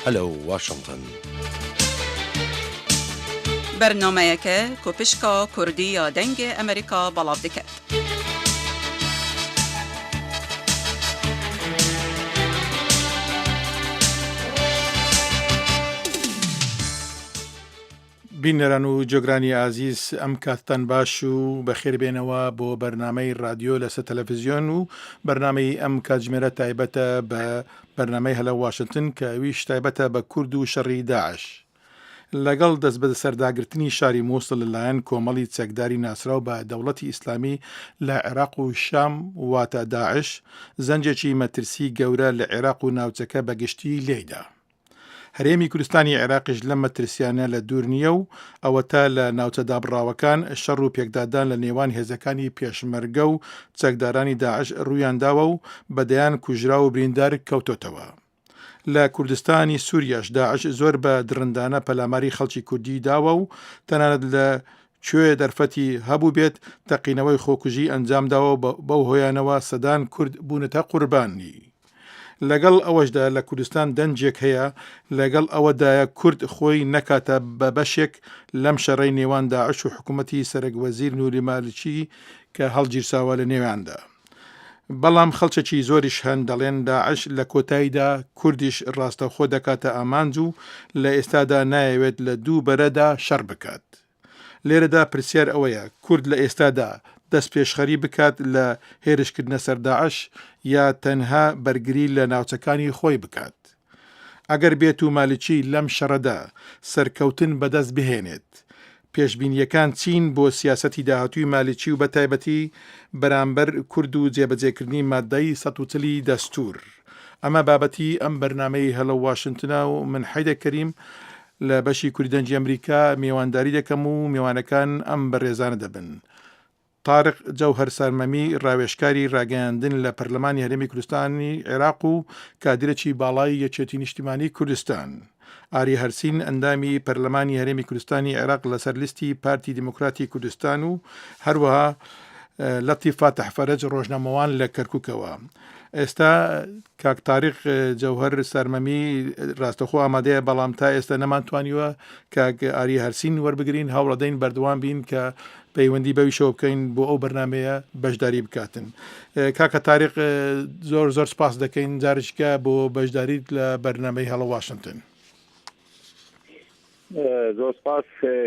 هەلو واشنگتن. بەرنمەیەکە کۆپشکە کوردی یا دەنگی ئەمریکا بەڵاو دەکات. بینەران و جۆگرانی ئازیز ئەم کاتتان باش و بەخێربێنەوە بۆ بەرنامەی رادیۆ لەسەر تەلەڤیزیۆن و بەرنامەی ئەم کاتژمێرە تایبەتە بە بەرنامەی هەلە واشنگتن کە ئەویش تایبەتە بە کورد و شەڕی داعش. لەگەڵ دەست بە سەرداگرتنی شاری مووسڵ لەلایەن کۆمەڵی چەکداری ناسراو بە دەوڵەتی ئیسلامی لە عێراق و شام واتە داعش زەنجێکی مەترسی گەورە لە عێراق و ناوچەکە بەگشتی لێیدا. هەرێمی کوردستانی عێراقیش لەم مەترسیانە لە دوور نییە و ئەوە تا لە ناوچە دابڕاوەکان شەڕ و پێکدادان لە نێوان هێزەکانی پێشمەرگە و چەکدارانی داعش ڕوویانداوە و بەدەیان کوژرا و بریندار کەوتۆتەوە. لە کوردستانی سووریاش داعش زۆر بە درندانە پەلاماری خەڵکی کوردی داوە و تەنانەت لە کوێ دەرفەتی هەبوو بێت تەقینەوەی خۆکوژی ئەنجامداوە بەو هۆیانەوە سەدان کورد بوونەتە قوربانی. لەگەڵ ئەوەشدا لە کوردستان دەنجێک هەیە لەگەڵ ئەوەدایە کورد خۆی نەکاتە بە بەشێک لەم شەڕەی نێوان داعش و حکوومەتی سەرۆکوەزیر نوری مالیکی کە هەڵگیرساوە لە نێواندا. بەڵام خەڵکێکی زۆریش هەن دەڵێن داعش لە کۆتاییدا کوردیش ڕاستەوخۆ دەکاتە ئامانج و لە ئێستادا نایەوێت لە دوو بەرەدا شەڕ بکات. لێرەدا پرسیار ئەوەیە کورد لە ئێستادا دەست پێشخەری بکات لە هێرشکردنە سەر داعش یا تەنها بەرگری لە ناوچەکانی خۆی بکات. ئەگەر بێت و مالیکی لەم شەڕەدا سەرکەوتن بەدەست بهێنێت. پێشبینیەکان چین بۆ سیاسەتی داهاتووی مالیکی و بەتایبەتی بەرامبەر کورد و جێبەجێکردنی مادەی 140 دەستور. ئەمە بابەتی ئەم بەرنامەی هەلە واشنگتنە و من حەیدە کەریم لە بەشی کوردی ئەمریکا میێوانداری دەکەم و میێوانەکان ئەم بەڕێزانە دەبن. تارق جەوهەر سارمەمی ڕاوێژکاری ڕاگەیاندن لە پەرلەمانی هەرێمی کوردستانی عێراق و کادرێکی باڵای یەکێتی نیشتیمانی کوردستان. ئاری هەرسین ئەندامی پەرلەمانی هەرێمی کوردستانی عێراق لەسەر لیستی پارتی دیموکراتی کوردستان و هەروەها لەطیف فاتح فەرەج ڕۆژنامەوان لە کەرکووکەوە. ئێستا کاک تاریق جەوهەر سارمەمی ڕاستەخۆ ئامادەیە بەڵام تا ئێستا نەمانتوانیوە کاک ئاری هەرسین وەربگرین هەوڵەدەین بەردەوام بین کە پەیوەندی بەویشەوە بکەین بۆ ئەو بەرنمەیە بەشداری بکاتن. کاکە تاریق زۆر سپاس دەکەین جارشکە بۆ بەشداریت لە بەرنمەی هەڵە واشنگتن. زۆر سپاس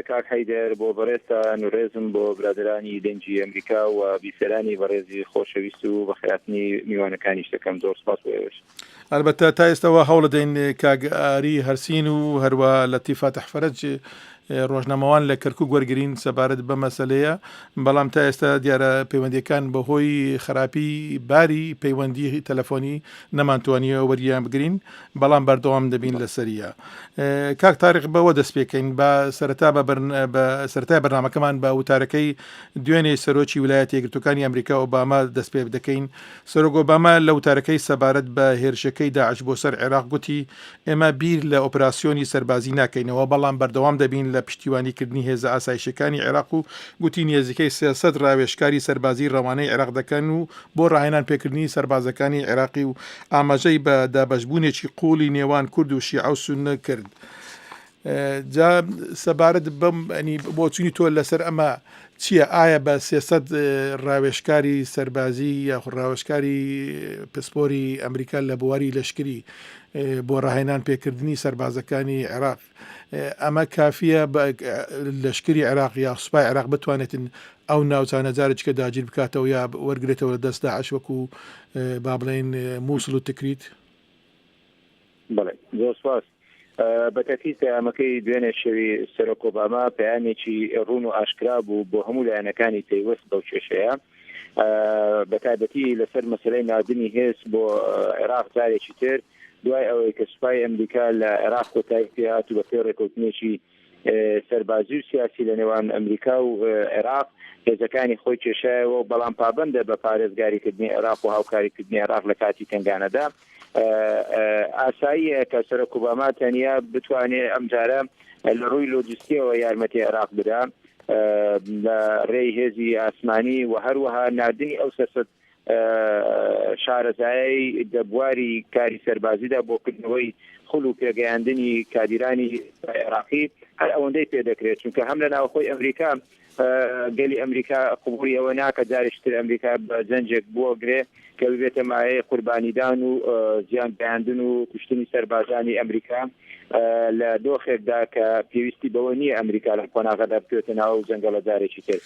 کاک حەیدەر بۆ بەڕێزتان و ڕێزم بۆ برادرانی دەنگی ئەمریکا و بیسەرانی بەڕێزی خۆشەویست و بەخێراتنی میوانەکانی شتەکەم زۆر سپاس بۆ. البەتە تا ئێستاەوە هەوڵ دەین کاک ئاری هەرسین و هەروە لەطیف فاتح فەرەج ڕۆژنامەوان لە کەرکووک وەرگرین سەبارەت بە مەسەلەیە بەڵام تا ئێستا دیارە پەیوەندیەکان بەهۆی خراپی باری پەیوەندی تەلەفۆنی نەمانتوانیەوە وەریان بگرین بەڵام بەردەوام دەبین لە سەریە. کاک تاریق بەوە دەست پێکەین بە سەرەتا بە سەرەتای بەرنامەکەمان بە وتارەکەی دوێنێ سەرۆکی ویلایەتە یەکگرتووەکانی ئەمریکا ئۆباما دەست پێ دەکەین. سەرۆک ئۆباما لە وتارەکەی سەبارەت بە هێرشەکەی داعش بۆ سەر عێراق گوتی ئێمە بیر لە ئۆپراسیۆنی سەربازی ناکەینەوە بەڵام بەردەوام دەبین لە پشتیوانیکردنی هێزە ئاسایشەکانی عێراق و گوتی نێزیکەی 300 ڕاوێژکاری سەربازی ڕەوانەی عێراق دەکەن و بۆ ڕاهێنان پێکردنی سەربازەکانی عێراقی و ئاماژەی بە دابەشبوونێکی قوڵی نێوان کورد و شیعە و سوننە کرد. جا سەبارەت بەم بۆ چوونی تۆ لەسەر ئەمە چییە؟ ئایا بە 300 ڕاوێژکاری سەربازی یا ڕاوێژکاری پسپۆری ئەمریکا لە بواری لەشکری بۆ ڕاهێنان پێکردنی سەربازەکانی عێراق ئەمە کافیە لەشکری عێراق یا سوپای عێراق بتوانێتن ئەو ناوچانە جارێککە داگیر بکاتەوە یا وەرگێتەوە لە دەست داعش وەکو با بڵێن مووسڵ و تکریت؟ بەڵێ زۆر سپاس. بەتەکیت پەیامەکەی دوێنێ شەوی سەرۆک ئۆباما پەیامێکی ڕوون و ئاشکرا بوو بۆ هەموو لایەنەکانی پەیوەست بەو کێشەیە بەتایبەتی لەسەر مەسەلەی ناردنی هێز بۆ عێراق جارێکی تر دوای ئەوەی کە سوپای ئەمریکا لە عێراق کۆتایی پێهات و بە پێ ڕێکەوتنێکی سەربازی و سیاسی لە نێوان ئەمریکا و عێراق هێزەکانی خۆی کێشایەوە بەڵام پابەندە بە پارێزگاریکردنی عێراق و هاوکاریکردنی عێراق لە کاتی تنگانەدا. ئاساییە کە سەرۆک ئۆباما تەنیا بتوانێت ئەم جارە لە ڕووی لۆجستیەوە یارمەتی عێراق بدا لە ڕێی هێزی ئاسمانی و هەروەها نردنی ئەو سەرسەد شارەزایی دەبواری کاری سەربازیدا بۆ کردنەوەی خول و پێگەیاندنی کادیرانی عێراقی هەر ئەوەندەی پێدەکرێت چونکە هەم لە ناوخۆی ئەمریکا گەلی ئەمریکا قبولی ئەوە ناکە جارشتر ئەمریکا بە جەنجێک بووەگرێ کە ببێتە مایەی قوربانیدان و زیان گەیاندن و کوشتنی سەربازانی ئەمریکا لە دۆخێکدا کە پێویستی بەوە نییە ئەمریکا لە قۆناغەدا بکوێتە ناو جەنگەڵە جارێکی تر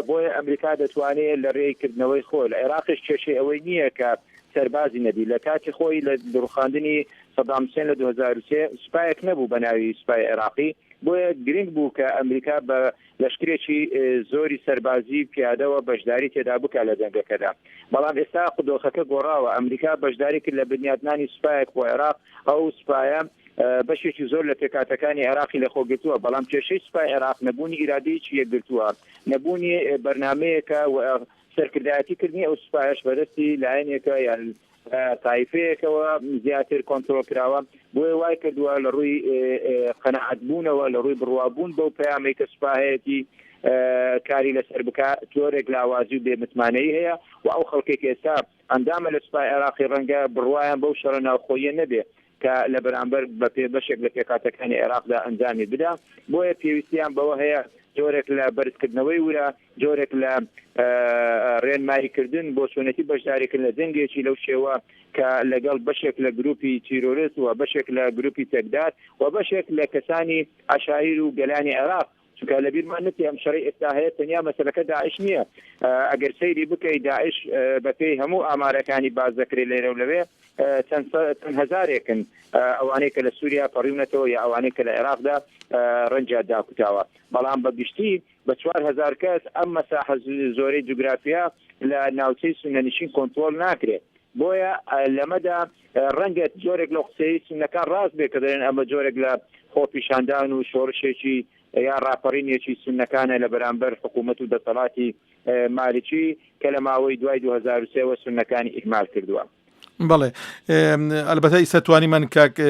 بۆیە ئەمریکا دەتوانێت لە ڕێکردنەوەی خۆی لە عێراقش کێشەی ئەوەی نییە کە سەربازی نەبی لە کاتی خۆی لە دروخاندنی سەدام حوسێن لە 2003 سوپایەک نەبوو بە ناوی سوپای عێراقی بۆیە گرنگ بوو کە ئەمریکا بە لەشکرێکی زۆری سەربازی پیادەوە بەشداری تێدا بکە لە جەنگەکەدا بەڵام ئێستا قودۆخەکە گۆڕاوە ئەمریکا بەشداری کرد لە بنیادنانی سوپایەک بۆ عێراق ئەو سوپایە بەشێکی زۆر لە پێکاتەکانی عێراقی لە خۆگرتووە بەڵام کێشەی سوپای عێراق نەبوونی ئیرادەیەکی یەکگرتووە نەبوونی بەرنامەیەکە سەرکردایەتیکردنی ئەو سوپایەش بەدەستی لایەنێکە یان تایفەیەکەوە زیاتر کۆنتڕۆل کراوە بۆیە وای کردووە لە ڕووی قەنەعەتبوونەوە لە ڕووی بڕوابوون بەو پەیامەی کە سوپایەتی کاری لەسەر بکە تۆرێک لاوازی و بێمتمانەی هەیە و ئەو خەڵکێک ئێستا ئەندامە لە سوپای عێراقی ڕەنگە بڕوایان بەو شەڕە ناوخۆیە نەبێ کە لە بەرامبەر بە پێ بەشێک لە پێکاتەکانی عێراقدا ئەنجامی بدا بۆیە پێویستیان بەوە هەیە جۆرێک لە بەرزکردنەوەی ورە جۆرێک لە ڕێنماییکردن بۆ چۆنەتی بەشداریکردن لە جەنگێکی لەو شێوە کە لەگەڵ بەشێک لە گروپی تیرۆریست و بەشێک لە گروپی تێکدار و بەشێک لە کەسانی عەشایر و گەلانی عێراق چونکە لە بیرمان نەتی ئەم شەڕی ئێستا هەیە تەنیا مەسەلەکە داعش نییە ئەگەر سەیری بکەی داعش بەپێی هەموو ئامارەکانی باز دەکرێت لێرە و لەوێ چەند هەزارێکن ئەوانەی کە لە سووریا پەڕیونەتەوە یا ئەوانەی کە لە عێراقدا ڕەنجە داکوتاوە بەڵام بە گشتی بە 4000 کەس ئەم مەساحە زۆرەی جوگرافیا لە ناوچەی سونەنشین کۆنترۆل ناکرێت بۆیە لەمەدا ڕەنگە جۆرێک لە قسەی سونەکان ڕاست بێ کە دەڵێن ئەمە جۆرێک لە خۆپیشاندان و شۆڕشێکی یا ڕاپەڕینێکی سونەکانە لە بەرامبەر حکوومەت و دەسەڵاتی مالیکی کە لە ماوەی دوای 2003 وە سونەکانی ئیکمال کردووە بەڵێ ئەلبەتە ئیستا توانیمان کاک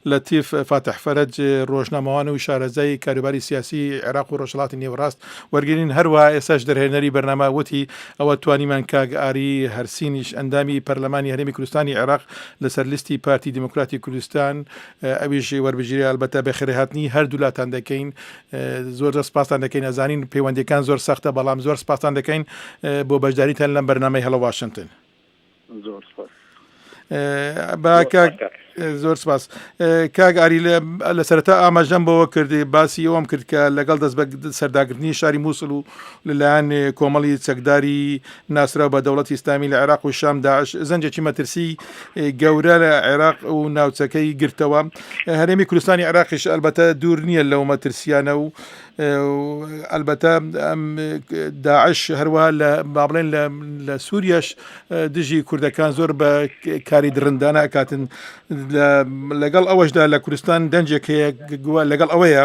لەتیف فاتح فەرەج ڕۆژنامەوان و شارەزای کاروباری سیاسی عێراق و ڕۆژهەڵاتی نێوەڕاست وەرگرین هەروە ئێساش دەرهێنەری بەرنامە وتی ئەوە توانیمان کاک ئاری هەرسینیش ئەندامی پەرلەمانی هەرێمی کوردستانی عێراق لەسەر لیستی پارتی دموکراتی کوردستان ئەویش وەربژیری ئەلبەتە بەخێرهاتنی هەردوو لاتان دەکەین زۆر سپاسان دەکەین ئەزانین پەیوەندیەکان زۆر سەختە بەڵام زۆر سپاسان دەکەین بۆ بەشداریتان لەم بەرنامەی هەڵە واشنگتن زۆر سپاس زۆر سپاس کاک ئاری لە سەرەتا ئاماژەم بەوە کردی باسی ئەوم کرد کە لەگەڵ دەست بە سەرداگرتنی شاری مووسڵ و لەلایەن کۆمەڵی چەکداری ناسرا بە دەوڵەتی ئیسلامی لە عێراق و شام داعش زەنجێکی مەترسی گەورە لە عێراق و ناوچەکەی گرتەوە هەرێمی کوردستانی عێراقیش ئەلبەتە دوور نییە لەو مەترسیانە و ئەلبەتە داعش هەروەها لە بابڵێن لە سووریاش دژی کوردەکان زۆر بە کاری درندانە ئەکاتن لەگەڵ ئەوەشدا لە کوردستان دەنجێک هەیە لەگەڵ ئەوەیە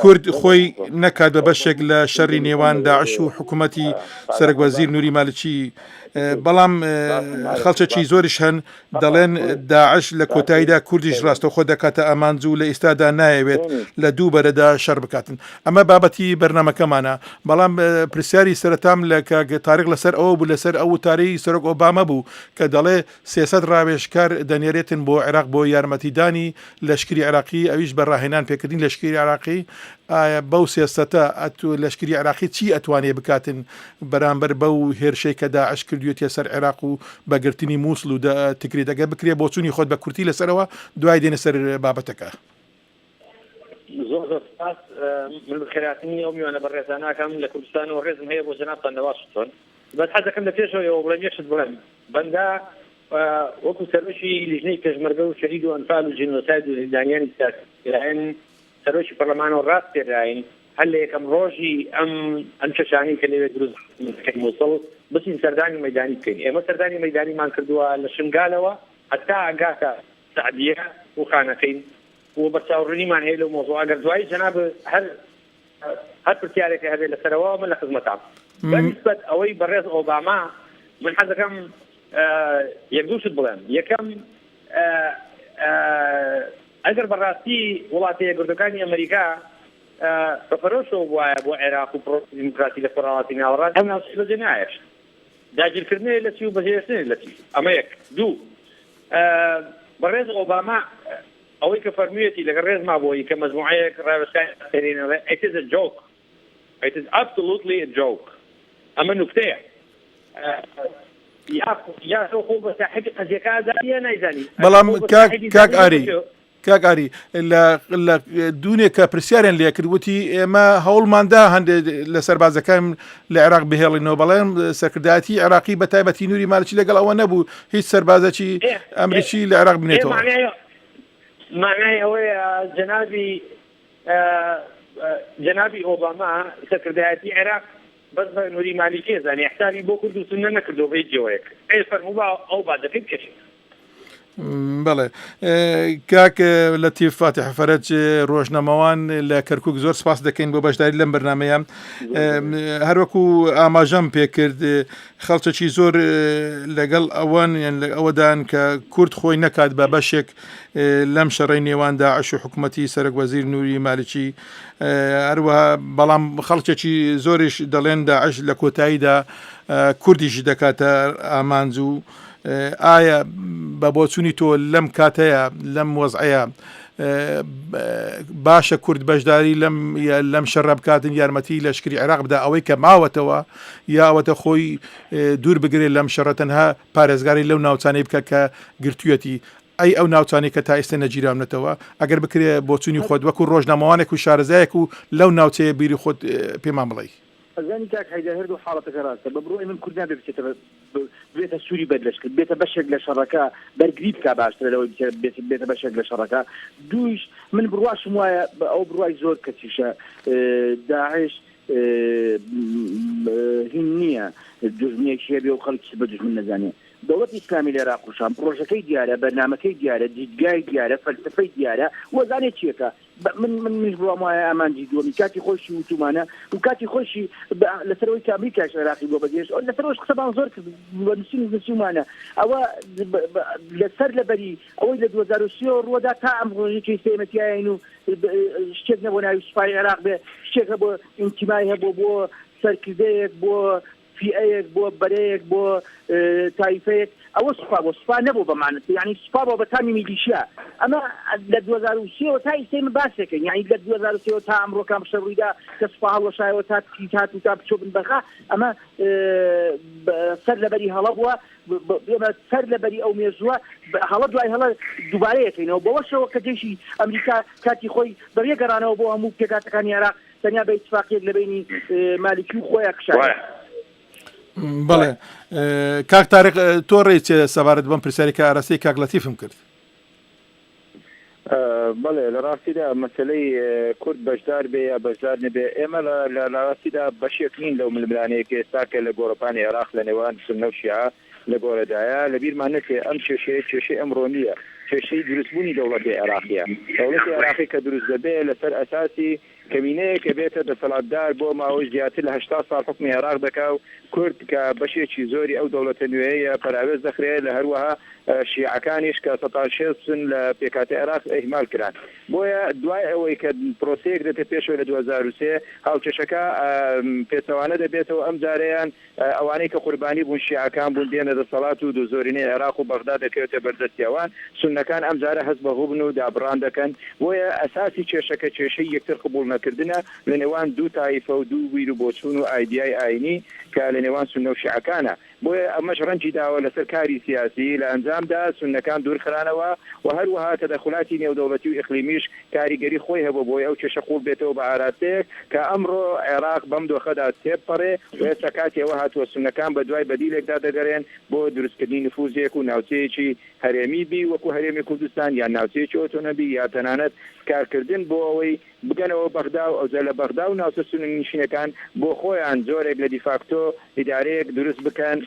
کورد خۆی نەکات بە بەشێک لە شەڕی نێوان داعش و حکوومەتی سەرۆکوەزیر نووری مالکی بەڵام خەڵچێکی زۆریش هەن دەڵێن داعش لە کۆتاییدا کوردیش ڕاستەوخۆ دەکاتە ئەمانج و لە ئێستادا نایەوێت لە دوو بەرەدا شەڕ بکاتن ئەمە بابەتی بەرنامەکەمانە بەڵام پرسیاری سەرەتام لە تاریخ لەسەر ئەوە بوو لەسەر ئەو تاری سەرۆک ئۆبامە بوو کە دەڵێ 300 ڕاوێژکار دەنێرێتن بۆ عێراق بۆ یارمەتیدانی لەشکری عێراقی ئەویش بەڕاهێنان پێکردین لەشکری عێراقی ئایا بەو سێستە لەشکری عێراقی چی ئەتوانێ بکاتن بەرامبەر بەو هێرشەی کە داعش کردوێتە سەر عێراق و بەگرتنی مووسڵ و تکرێت دەگە بکرێ بۆ چوونی خۆت بە کورتی لەسەرەوە دوای دێنە سەر بابەتەکە زۆر سپاس من بەخێراتنی ئەو میوانە بەڕێزاناکەم لە کوردستان و ڕێزم هەیە بۆ جەنابتان لە واشنگتن بەس حەزەکەم لە پێشەوە بڵێم یەکشت بڵێم بەندا وەکو سەرۆکی لیژنەی پێشمەرگە و شەهید و ئەنفال و جینۆساید و زیندانیانی سیاسی سەرۆکی پەرلەمانەوە ڕاست پێدراین هەر لە یەکەم ڕۆژی ئەم چەشانی کە لەوێ دروست مووسڵ بچین سەردانی مەیدانی بکەین ئێمە سەردانی مەیدانیمان کردووە لە شنگالەوە هەتا ئەگاتە سعدیە و خانەکەین و بەرچاوڕوونیمان هەیە لەو مۆزوع ئەگەر دوایی جەناب هەر پرسیارێکی هەبێت لەسەرەوە من لە خزمەتام بەنسبەت ئەوەی بەڕێز ئۆباما من حەزەکەم یەک دووشت بڵێم یەکەم ئەگەر بەڕاستی وڵاتی یەکگرتوەکانی ئەمریکا بەفەرۆشەوە وایە بۆ عێراق و پرۆسی دیموکراسی لە خۆڕاوەتی ناوەڕاست ئەم ناوچەی بەجێ نایەش داگیرکردنی لە چی و بەهێزنی لە چی ئەمە یەک دوو بەڕێز ئۆباما ئەوەی کە فەرموویەتی لەگەڵ ڕێز مابووی کە مەجموعەیەک ڕاوێستکارێنەوە it is a joke it is absolutely a joke ئەمە نوکتەیە یا خۆ بە ساحێکی قەزیەکە داریە نایزانی بەڵام کاک ئاری لە دوونێک کە پرسیاریان لێ کردوتی ئێمە هەوڵماندا هەندێک لە سەربازەکان لە عێراق بهێڵینەوە بەڵێن سەرکردایەتی عێراقی بە تایبەتی نووری مالکی لەگەڵ ئەوە نەبوو هیچ سەربازەکی ئەمریکی لە عێراق بنێتەوە معنای ئەوەیە جەنابی ئۆباما سەرکردایەتی عێراق بەس بە نووری مالیکی زانی حسابی بۆ کوردستان نەکردو بە جێوەیەک فەرموو ئەو بادەکەی بکەشێت بەڵێ کاک لەتیف فاتح فەرەج ڕۆژنامەوان لە کەرکووک زۆر سپاس دەکەین بۆ بەشداری لەم بەرنامەیە هەروەکو ئاماژەم پێکرد خەڵکێکی زۆر لەگەڵ ئەوان ئەوەدان کە کورد خۆی نەکات بە بەشێک لەم شەڕی نێوان داعش و حکوومەتی سەرۆک وەزیر نووری مالکی هەروەها بەڵام خەڵکێکی زۆریش دەڵێن داعش لە کۆتاییدا کوردیش دەکاتە ئامانج و ئایا بە بۆچوونی تۆ لەم کاتەیە لەم وەزعەیە باشە کورد بەشداری لەم شەڕە بکاتن یارمەتی لەشکری عێراق بدا ئەوەی کە ماوەتەوە یاوەتە خۆی دوور بگرێت لەم شەڕە تەنها پارێزگاری لەو ناوچانەی بکە کە گرتوویەتی ئەی ئەو ناوچانی کە تا ئێستا نەگیرامنەتەوە ئەگەر بکرێ بۆچوونی خۆت وەکو ڕۆژنامەوانێک و شارەزایەک و لەو ناوچەیە بیری خۆت پێمان بڵێ ئەزانی کاک هەیدە هەردوو حاڵەتەکە ڕاستە بە بڕۆی من کوردان بێتە سووری بەدلەش کرد بێتە بەشێک لە شەڕەکە بەرگری بکە باشترە لەوەی بێتە بەشێک لە شەڕەکە دووش من بڕواشم وایە ئەو بڕوای زۆر کەچیشە داعش هین نییە دژمنێکی هەبێ و خەڵکی بە دژمن نەزانێ دەوڵەتی ئیسلامی لە عێراق کوشان پرۆژەکەی دیارە بەرنامەکەی دیارە دیدگای دیارە فەلسفەی دیارە وەزانێت چیەکە منش بڕوام وایە ئامانجی دووەمی کاتی خۆشی وتومانە و کاتی خۆشی لەسەرەوەی کە ئەمریکاش عێراقی بۆ بەدێش لەسەرەوەش قسەبان زۆر کرد بە نووسینمانە ئەوە لەسەر لەبەری ئەوەی لە 2023 ڕووەدا تا ئەم ڕۆژێکی سێمەتیایین و شتێک نەبوو ناوی سوپای عێراق بێ شتێکە بۆ ئینتیمای هەبوو بۆ سەرکردەیەک بۆ فئەیەک بۆ بەرەیەک بۆ تایفەیەک ئەوە سوپا نەبوو بەمانەت یعنی سوپا بۆ بەتامی میلیشیا ئەمە لە 2023 تا ئیسێمە باسێکن یعنی لە 2023 تا ئەمڕۆکان شەڕوویدا کە سوپا هەڵەشایەوە تا تیتات و تا بچۆ بن بەخا ئەمە سەر لەبەری هەڵە بووە ئێمە سەر لەبەری ئەو مێژووە هەڵە دوای هەڵە دووبارەیەکەینەوە بەوەشەوە کە جێشی ئەمریکا کاتی خۆی بەڕێگەڕانەوە بۆ هەموو پێکاتەکانی عێراق تەنیا بە ئیتفاقیەک لەبینی مالکی و خۆیان کشایە بەڵێ کاک تارێک تۆ ڕێی سەبارەت بەم پرسیاری کە ئاراستەی کاک لەتیفم کرد بەڵێ لە ڕاستیدا مەسلەی کورد بەشدار بێ یا بەشدار نەبێ ئێمە لە ڕاستیدا بەشێک نین لەو ململانەیە کە ئێستا کە لە گۆڕەپانی عێراق لە نێوان سوننە و شیعە لە گۆڕەدایە لەبیرمان نەچێ ئەم کێشەی ئەمڕۆ نییە کێشەی دروستبوونی دەوڵەتی عێراقیە دەوڵەتی عێراقی کە دروست دەبێ لەسەر ئەساسی کەمینەیە کە بێتە دەسەڵاتدار بۆ ماوەی زیاتر لە 80 ساڵ حکمی عێراق دەکا و کورد کە بەشێکی زۆری ئەو دەوڵەتە نوێیە پەراوێز دەخرێت لە هەروەها شیعەکانیش کە 16 لە پێکاتی عێراق ئیهمال کران بۆیە دوای ئەوەی کە پرۆسەیەک دێتە پێشەوە لە 2023 هاوکێشەکە پێچەوانە دەبێتەوە ئەم جارەیان ئەوانەی کە قوربانی بوون شیعەکان بوون دێنە دەسەڵات و زۆرینەی عێراق و بەغدا دەکەوێتە بەردەستیەوان سوننەکان ئەم جارە هەست بە هوبن و دابڕان دەکەن بۆیە ئەساسی کێشەکە کێشەی یەکتر قبول نەکردنە لە نێوان دوو تایفە و دوو ویر و بۆچوون و ئایدیای ئاینی کە لە نێوان سوننە و شیعەکانە بۆیە ئەمەش ڕەنجی داوە لەسەر کاری سیاسی لە ئەنجامدا سوننەکان دوورخرانەوە و هەروەها تەدەخلاتی نێودەوڵەتی و ئیقلیمیش کاریگەری خۆی هەبوو بۆی ئەو کێشە قوڵ بێتەوە بە ئاراستەیەک کە ئەمڕۆ عێراق بەم دۆخەدا تێپەڕێ و ئێستا کاتێەوە هاتووە سوننەکان بە دوای بەدیلێکدا دەگەڕێن بۆ دروستکردنی نفوزێک و ناوچەیەکی هەرێمی بی وەکو هەرێمی کوردستان یا ناوچەیەکی ئۆتۆنۆبی یا تەنانەت کارکردن بۆ ئەوەی بگەنەوە بەغدا و ئەوجە لە بەغدا و ناوچە سوننیشینەکان بۆ خۆیان جۆرێک لە دیفاکتۆ ئیدارەیەک دروست بکەن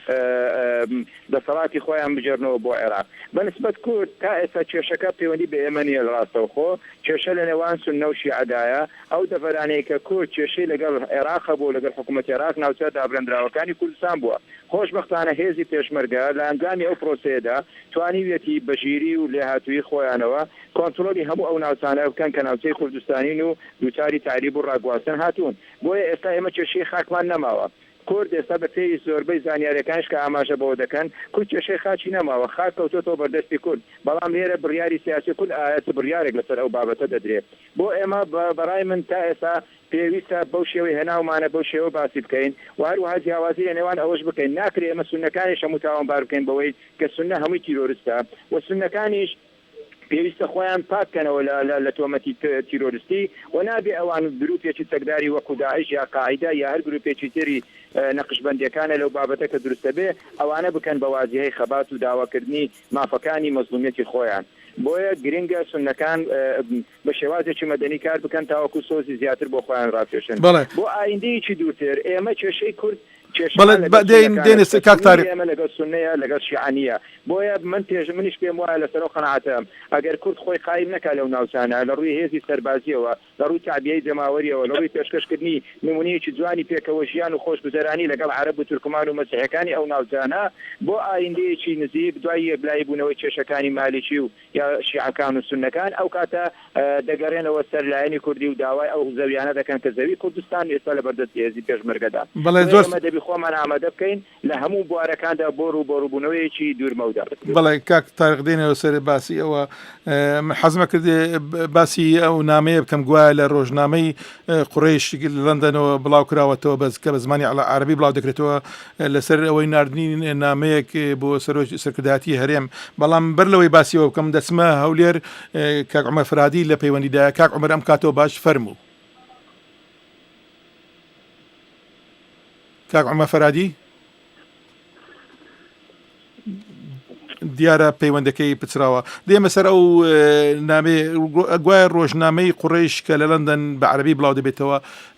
دەسەڵاتی خۆیان بجێڕنەوە بۆ عێراق بەنسبەت کورد تا ئێستا کێشەکە پەیوەندی بە ئێمە نیە ڕاستەوخۆ کێشە لە نێوان سوننە و شیعەدایە ئەو دەفەرانەیە کە کورد کێشەی لەگەڵ عێراق بوو لەگەڵ حکوومەتی عێراق ناوچە دابرێنراوەکانی کوردستان بووە خۆشبەختانە هێزی پێشمەرگە لە ئەنجامی ئەو پرۆسەیەدا توانیوێتی بەژیری و لێهاتووی خۆیانەوە کۆنتڕۆلی هەموو ئەو ناوچانە بکەن کە ناوچەی کوردستانین و دووچاری تعریب و ڕاگواستن هاتوون بۆیە ئێستا ئێمە کێشەی خاکمان نەماوە کورد ئێستا بە پێی زۆربەی زانیاریەکانش کە ئاماژە بەوە دەکەن کورد کێشەی خاچی نەماوە خاک کەوتۆتەوە بەردەستی کورد بەڵام لێرە بڕیاری سیاسی کورد ئاەت بڕیارێک لەسەر ئەو بابەتە دەدرێت بۆ ئێمە بەڕای من تا ئێستا پێویستە بەو شێوەی هێناومانە بەو شێوە باسی بکەین و هەروەها جیاوازی لە نێوان ئەوەش بکەین ناکرێت ئێمە سونەکانیش هەموو تاوانبار بکەین بەوەی کە سونە هەمووی تیرۆریستە و سونەکانیش پێویستە خۆیان پاککەنەوە لە تۆمەتی تیرۆریستی و نابێ ئەوان گروپێکی چەکداری وەکو داعش یا قاعیدا یا هەر گروپێکی تری نەقشبەندیەکانە لەو بابەتە کە دروستە بێ ئەوانە بکەن بە وازیهەی خەبات و داواکردنی مافەکانی مەزلومیەتی خۆیان بۆیە گرنگە سونەکان بە شێوازێکی مەدەنی کار بکەن تاوەکو سۆزی زیاتر بۆ خۆیان ڕاکێشن بۆ ئایندەیەکی دوورتر ئێمە کێشەی کورد دێنێ کاک تاریخ ئێمە لەگەڵ سونەیە لەگەڵ شیعانیە بۆیە منیش پێم وایە لەسەرەوە قەناعەتم ئەگەر کورد خۆی قایم نەکا لەو ناوچانە لە ڕووی هێزی سەربازیەوە لە ڕووی تعبیەی جەماوەریەوە لە ڕووی پێشکەشکردنی نمونەیەکی جوانی پێکەوە ژیان و خۆشگوزەرانی لەگەڵ عەرەب و تورکمان و مەسیحیەکانی ئەو ناوچانە بۆ ئایندەیەکی نزیک دوای یەکلایی بوونەوەی کێشەکانی مالیکی و یا شیعەکان و سونەکان ئەو کاتە دەگەڕێنەوە سەر لایەنی کوردی و داوای ئەو زەویانە دەکەن کە زەوی کوردستان ئێستا لە بەردەستی هێزی پێشمەرگەدا خۆمان ئامادە بکەین لە هەموو بوارەکاندا بۆ ڕووبەڕووبوونەوەیەکی دوورمەودا بەڵێ کاک تاریخ دێنەوە سەر باسی ئەوە حەزمە کردێ باسی ئەو نامەیە بکەم گوایە لە ڕۆژنامەی قوڕیش لەندەنەوە بڵاو کراوەتەوە کە بە زمانی عەرەبی بڵاو دەکرێتەوە لەسەر ئەوەی ناردنی نامەیەک بۆ سەرکردایەتی هەرێم بەڵام بەر لەوەی باسیەوە بکەم دەچمە هەولێر کاک عومەر فرادی لە پەیوەندیدایە کاک عومەر ئەم کاتەوە باش فەرموو کاک عومەر فرادی دیارە پەیوەندەکەی پچراوە دێمە سەر ئەو نامێ گوایە ڕۆژنامەی قوڕیش کە لە لەندەن بە عەرەبی بڵاو دەبێتەوە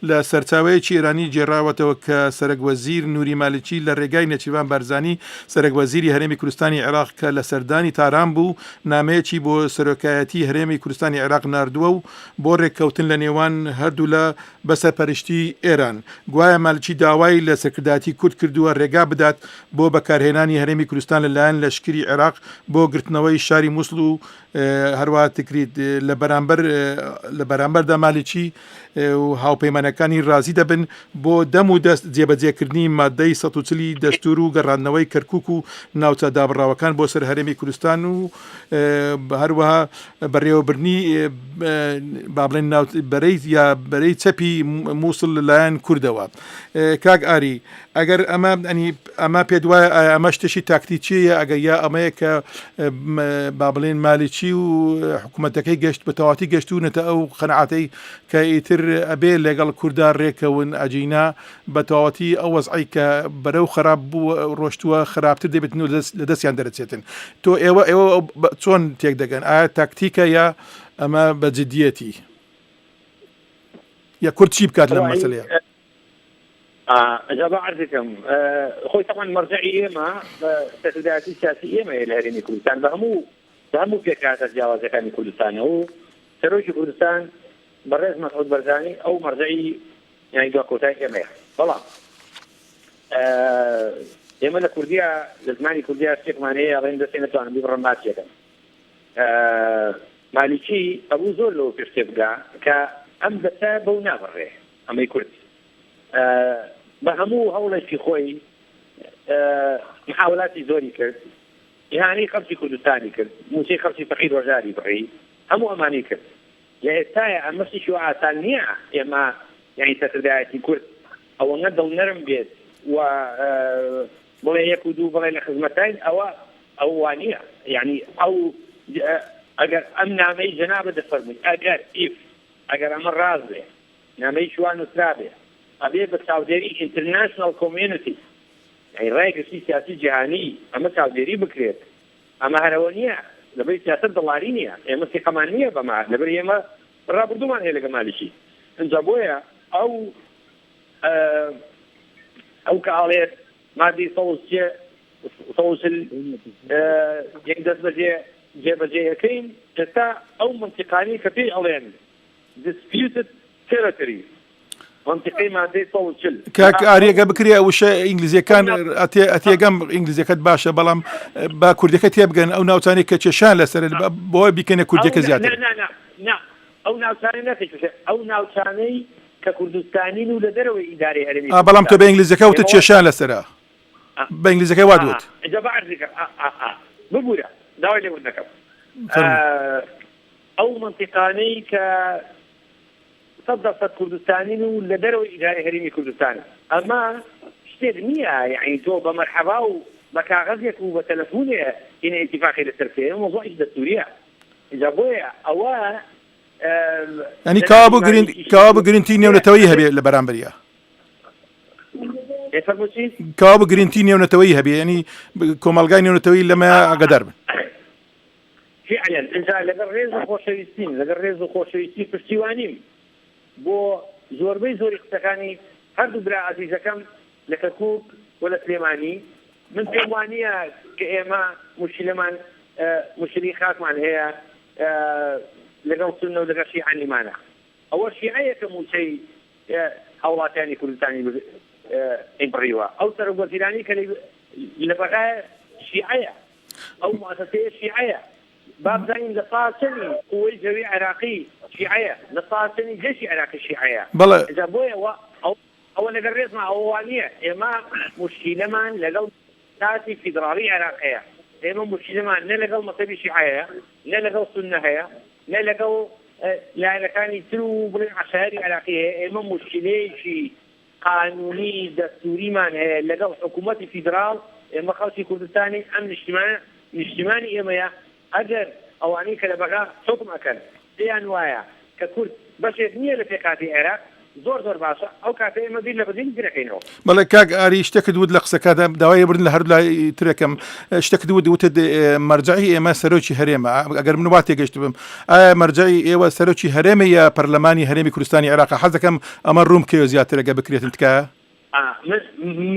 لە سەرچاوەیەکی ئێرانی جێراوەتەوە کە سەرۆکوەزیر نووری مالیکی لە ڕێگای نەچیروان بارزانی سەرۆکوەزیری هەرێمی کوردستانی عێراق کە لە سەردانی تاران بوو نامەیەکی بۆ سەرۆکایەتی هەرێمی کوردستانی عێراق ناردووە و بۆ ڕێککەوتن لە نێوان هەردوو لە بەسەرپەرشتی ئێران گوایە مالیکی داوای لە سەرکردایەتی کورد کردووە ڕێگا بدات بۆ بەکارهێنانی هەرێمی کوردستان لەلایەن لەشکری عێراق بۆ گرتنەوەی شاری مووسڵ و هەروە تکریت لە بەرامبەردا مالیکی و هاوپەیمانەکانی رازی دەبن بۆ دەم و دەست جێبەجێکردنی مادەی 140 دەستور و گەڕاندنەوەی کەرکووک و ناوچە دابڕاوەکان بۆ سەر هەرێمی کوردستان و هەروەها بەڕێوەبرنی با بڵێن بەرەی یا بەرەی چەپی مووسڵ لەلایەن کوردەوە کاک ئاری ئەگەر ئەمە پێ دوایە ئەمە شتێکی تاکتیکیە ئەگەر یا ئەمەیە کە با بڵێن مالیکی و حکوومەتەکەی گەشت بە تەواتی گەشتونەتە ئەو قەنەعەتەی کە ئیتر ئەبێ لەگەڵ کورددا ڕێکەون ئەجینا بە تەواتی ئەو وەزعی کە بەرەو خراپ بوو ڕۆشتووە خراپتر دەبێت لە دەستیان دەرەچێتن تۆ ئێوە چۆن تێک دەگەن ئایا تاکتیکە یا ئەمە بە جدیەتی یا کورد چی بکات لەم مەسەلەیە ئەجا عرضەکەم خۆی تەمان مەرجعی ئێمە سەرکردایەتی سیاسی ئێمە لە هەرێمی کوردستان بە هەموو پێکاتە جیاوازەکانی کوردستانە و سەرۆکی کوردستان بەڕێز مەسعود بەرزانی ئەو مەرجعی یانی دوا کۆتای ئێمەیە بەڵام ئێمە لە کوردیا لە زمانی کوردیا شتێکمانەیە ئەڵێن دەستێ نەتوانن بیبڕن ماچێکن مالیکی ئەبوو زۆر لەوە پێشتێ بگا کە ئەم دەستا بەو نابڕێ ئەمەی کورد بە هەموو هەوڵێکی خۆی محاولاتی زۆری کرد یهانی خەڵکی کوردستانی کرد موچەی خەڵکی فەقیر وەژاری بڕی هەموو ئەمانی کرد لە ئێستایە ئەمەشتێکی ئاسان نییە ئێمە یعنی سەرکردایەتی کورد ئەوەنە دڵنەرم بێت و بڵێ یەک و دوو بڵێ لە خزمەتین ئەو وانییە یعنی ئەو ئەگەر ئەم نامەی جەنابە دەفەرمووی ئەگەر ئەمە ڕاز بێ نامەی شوان نووسرا بێ ئەبێ بە چاودێری ئینتەرناشنەڵ کۆمیونیتی یعنی ڕایگرسی سیاسی جیهانی ئەمە چاودێری بکرێت ئەمە هەرەوە نییە لەبەر سیاست دڵاری نییە ئێمە سێقەمان نییە بەما لەبەر ئێمە ڕابردوومان هەیە لەگە مالیکی ئەنجا بۆیە ئەو کە ئاڵێت مادەی سەوزل یەک دەست بەجێ جێبەجێیەکەین ئێستا ئەو منتیقانی کە پێی ئەڵێن disputed territory منطقەی مادەی 140 کاک ئاریەکە بکرێ ئەوشە ئینگلیزیەکان ئەتێگەم ئینگلیزیەکەت باشە بەڵام با کوردەکە تێبگەن ئەو ناوچانەی کە کێشان لەسەر بۆ بیکەنە کوردەکە زیاتر ئەو ناوچانەی نەکەی ئەو ناوچانەی کە کوردستانین و لە دەرەوەی ئیدارەی هەرێمی بەڵام تۆ بە ئینگلیزیەکە وتت کێشان لەسەرە بە ئینگلیزیەکەی وا دوت ببوورە داوای لێ دەکەم ئەو منطقانەی کە 100% کوردستانین و لە دەرەوەی ئیدارەی هەرێمی کوردستان ئەمە شتێک نییە یعنی تۆ بە مەرحەبا و بە کاغەزێک و بە تەلەفۆنێ هینە ئیتیفاقی لەسەر پێ مۆزوعیش دەستوریە اینجا بۆیە ئەوە ینی کاوا بە گرنتی نێونەتەوەی هەبێ لە بەرامبەریە کاوا بە گرنتی نێونەتەوەی هەبێ ینی کۆمەڵگای نێونەتەوەی لەمە ئاگادار بن فعلا اینجا لەگەڵ ڕێز و خۆشەویستین لەگەڵ ڕێز و خۆشەویستی پشتیوانیم بۆ زۆربەی زۆری قسەکانی هەردوو برا عەزیزەکەم لە کەرکووک و لە سلێمانی من پێم وانییە کە ئێمە مشکلەمان مشکلی خاکمان هەیە لەگەڵ سونە و لەگەڵ شیعانیمانە ئەوە شیعەیەکە موچەی هاوڵاتیانی کوردستانی ئیمڕیوە ئەو سەرۆکوەزیرانی کە لە بەغایە شیعەیە ئەو مؤسسەیە شیعەیە بابزانین لە ساچەنی قووەی جەوی عێراقی شیعەیە لە ساچەنی جێشی عێراقی شیعەیە ئەجا بۆیە ئەوە لەگەڵ ڕێزمان ئەوە نییە ئێمە مشکلەمان لەگەڵ تاتی فیدراڵی عێراقەیە ئێمە مشکلەمان نە لەگەڵ مەسەبی شیعەیە نە لەگەڵ سوننە هەیە نە لەگەڵ لایەنەکانی تر و بڵێن عەشایری عێراقی هەیە ئێمە مشکلەیەکی قانونی دەستوریمان هەیە لەگەڵ حکوومەتی فیدراڵ ئێمە خەڵکی کوردستانی ئەم نیشتیمانی ئێمەیە ئەگەر ئەوانەی کە لە بەغا حکم ئەکەن پێیان وایە کە کورد بەشێک نییە لە پێکاتی عێراق زۆر باشە ئەو کاتە ئێمە بیر لە بەدین گرەکەینەوە بەڵێ کاک ئاری شتێکت وت لە قسەکەدا داوای بردن لە هەردوو لای ترەکەم شتێکت وتت مەرجعی ئێمە سەرۆکی هەرێمە ئەگەر من وا تێگەشت بم ئایا مەرجعی ئێوە سەرۆکی هەرێمە یا پەرلەمانی هەرێمی کوردستانی عێراق حەز دەکەم ئەمە ڕووم کێوە زیاتر ئەگە بکرێتن تکایە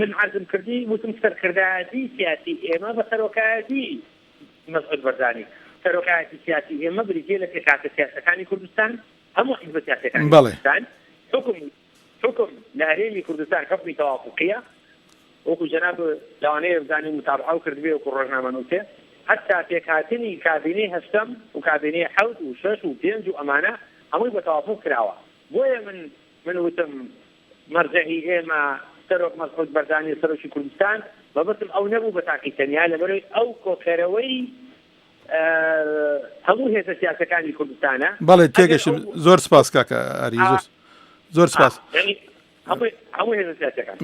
من عەرزم کردی وتم سەرکردایەتی سیاسی ئێمە بە سەرۆکایەتی مەسعود بەرزانی سەرۆکایەتی سیاسی ئێمە بریتێ لە پێکاتە سیاسەکانی کوردستان هەموو حیزب سیاسەکانی کوردستان حكم لهريمي كردستان حكمي توافقية وكو جناب لوانيه بزاني متابعة وكردبيه وكو رجنا منوته حتى فيكاتني كابيني هستم وكابيني حوت وشش وبينج وأمانة همي بتوافق كراوة بويا من وتم مرجعي إما سروك مسعود برداني سروشي كردستان ببطل أو نبو بتاكي تانية لبروي أو كوكروي همو هي سياسة كان كردستان بالي تيجش زور سباس كاكا أري زۆر سپاس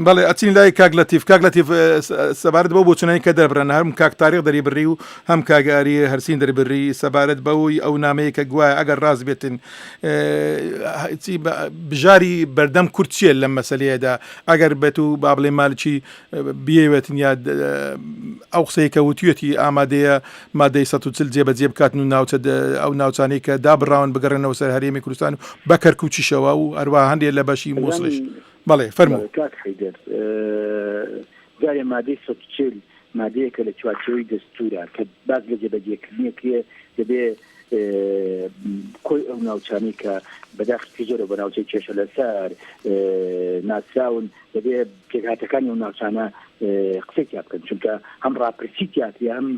بەڵێ ئەچین لای کاگلەتیف سەبارەت بەو بۆچونەی کە دەبرن هەم کاک تاریخ دەری بڕی و هەم کاگاری هەرسین دەری بڕی سەبارەت بەوەی ئەو نامەیە کە گوایە ئەگەر ڕاست بێتن بژاری بەردەم کورد چیە لەم مەسەلەیەدا ئەگەر بێت و با بڵێ مالکی بیەوێتن یا ئەو قسەی کە وتوێتی ئامادەیە مادەی 140 جێبەجێ بکاتن و ناوچە ئەو ناوچانەی کە دابڕاون بگەڕێنەوە سەر هەرێمی کوردستان و بە کەرکووچیشەوە و هەروە هەندێک لە بەشی مووسڵش بەڵێ فەرموو کاک حەیدەر جارێ مادەی 140 مادەیەکە لە چوارچێوەی دەستورە کە باز لە جێبەجێکردنیەکە دەبێ کۆی ئەو ناوچانی کە بەداخلی زۆرە بە ناوچەی کێشە لەسەر ناسراون دەبێ پێکهاتەکانی ئەو ناوچانە قسەی بکەن چونکە هەم ڕاپرسی تیاتریە هەم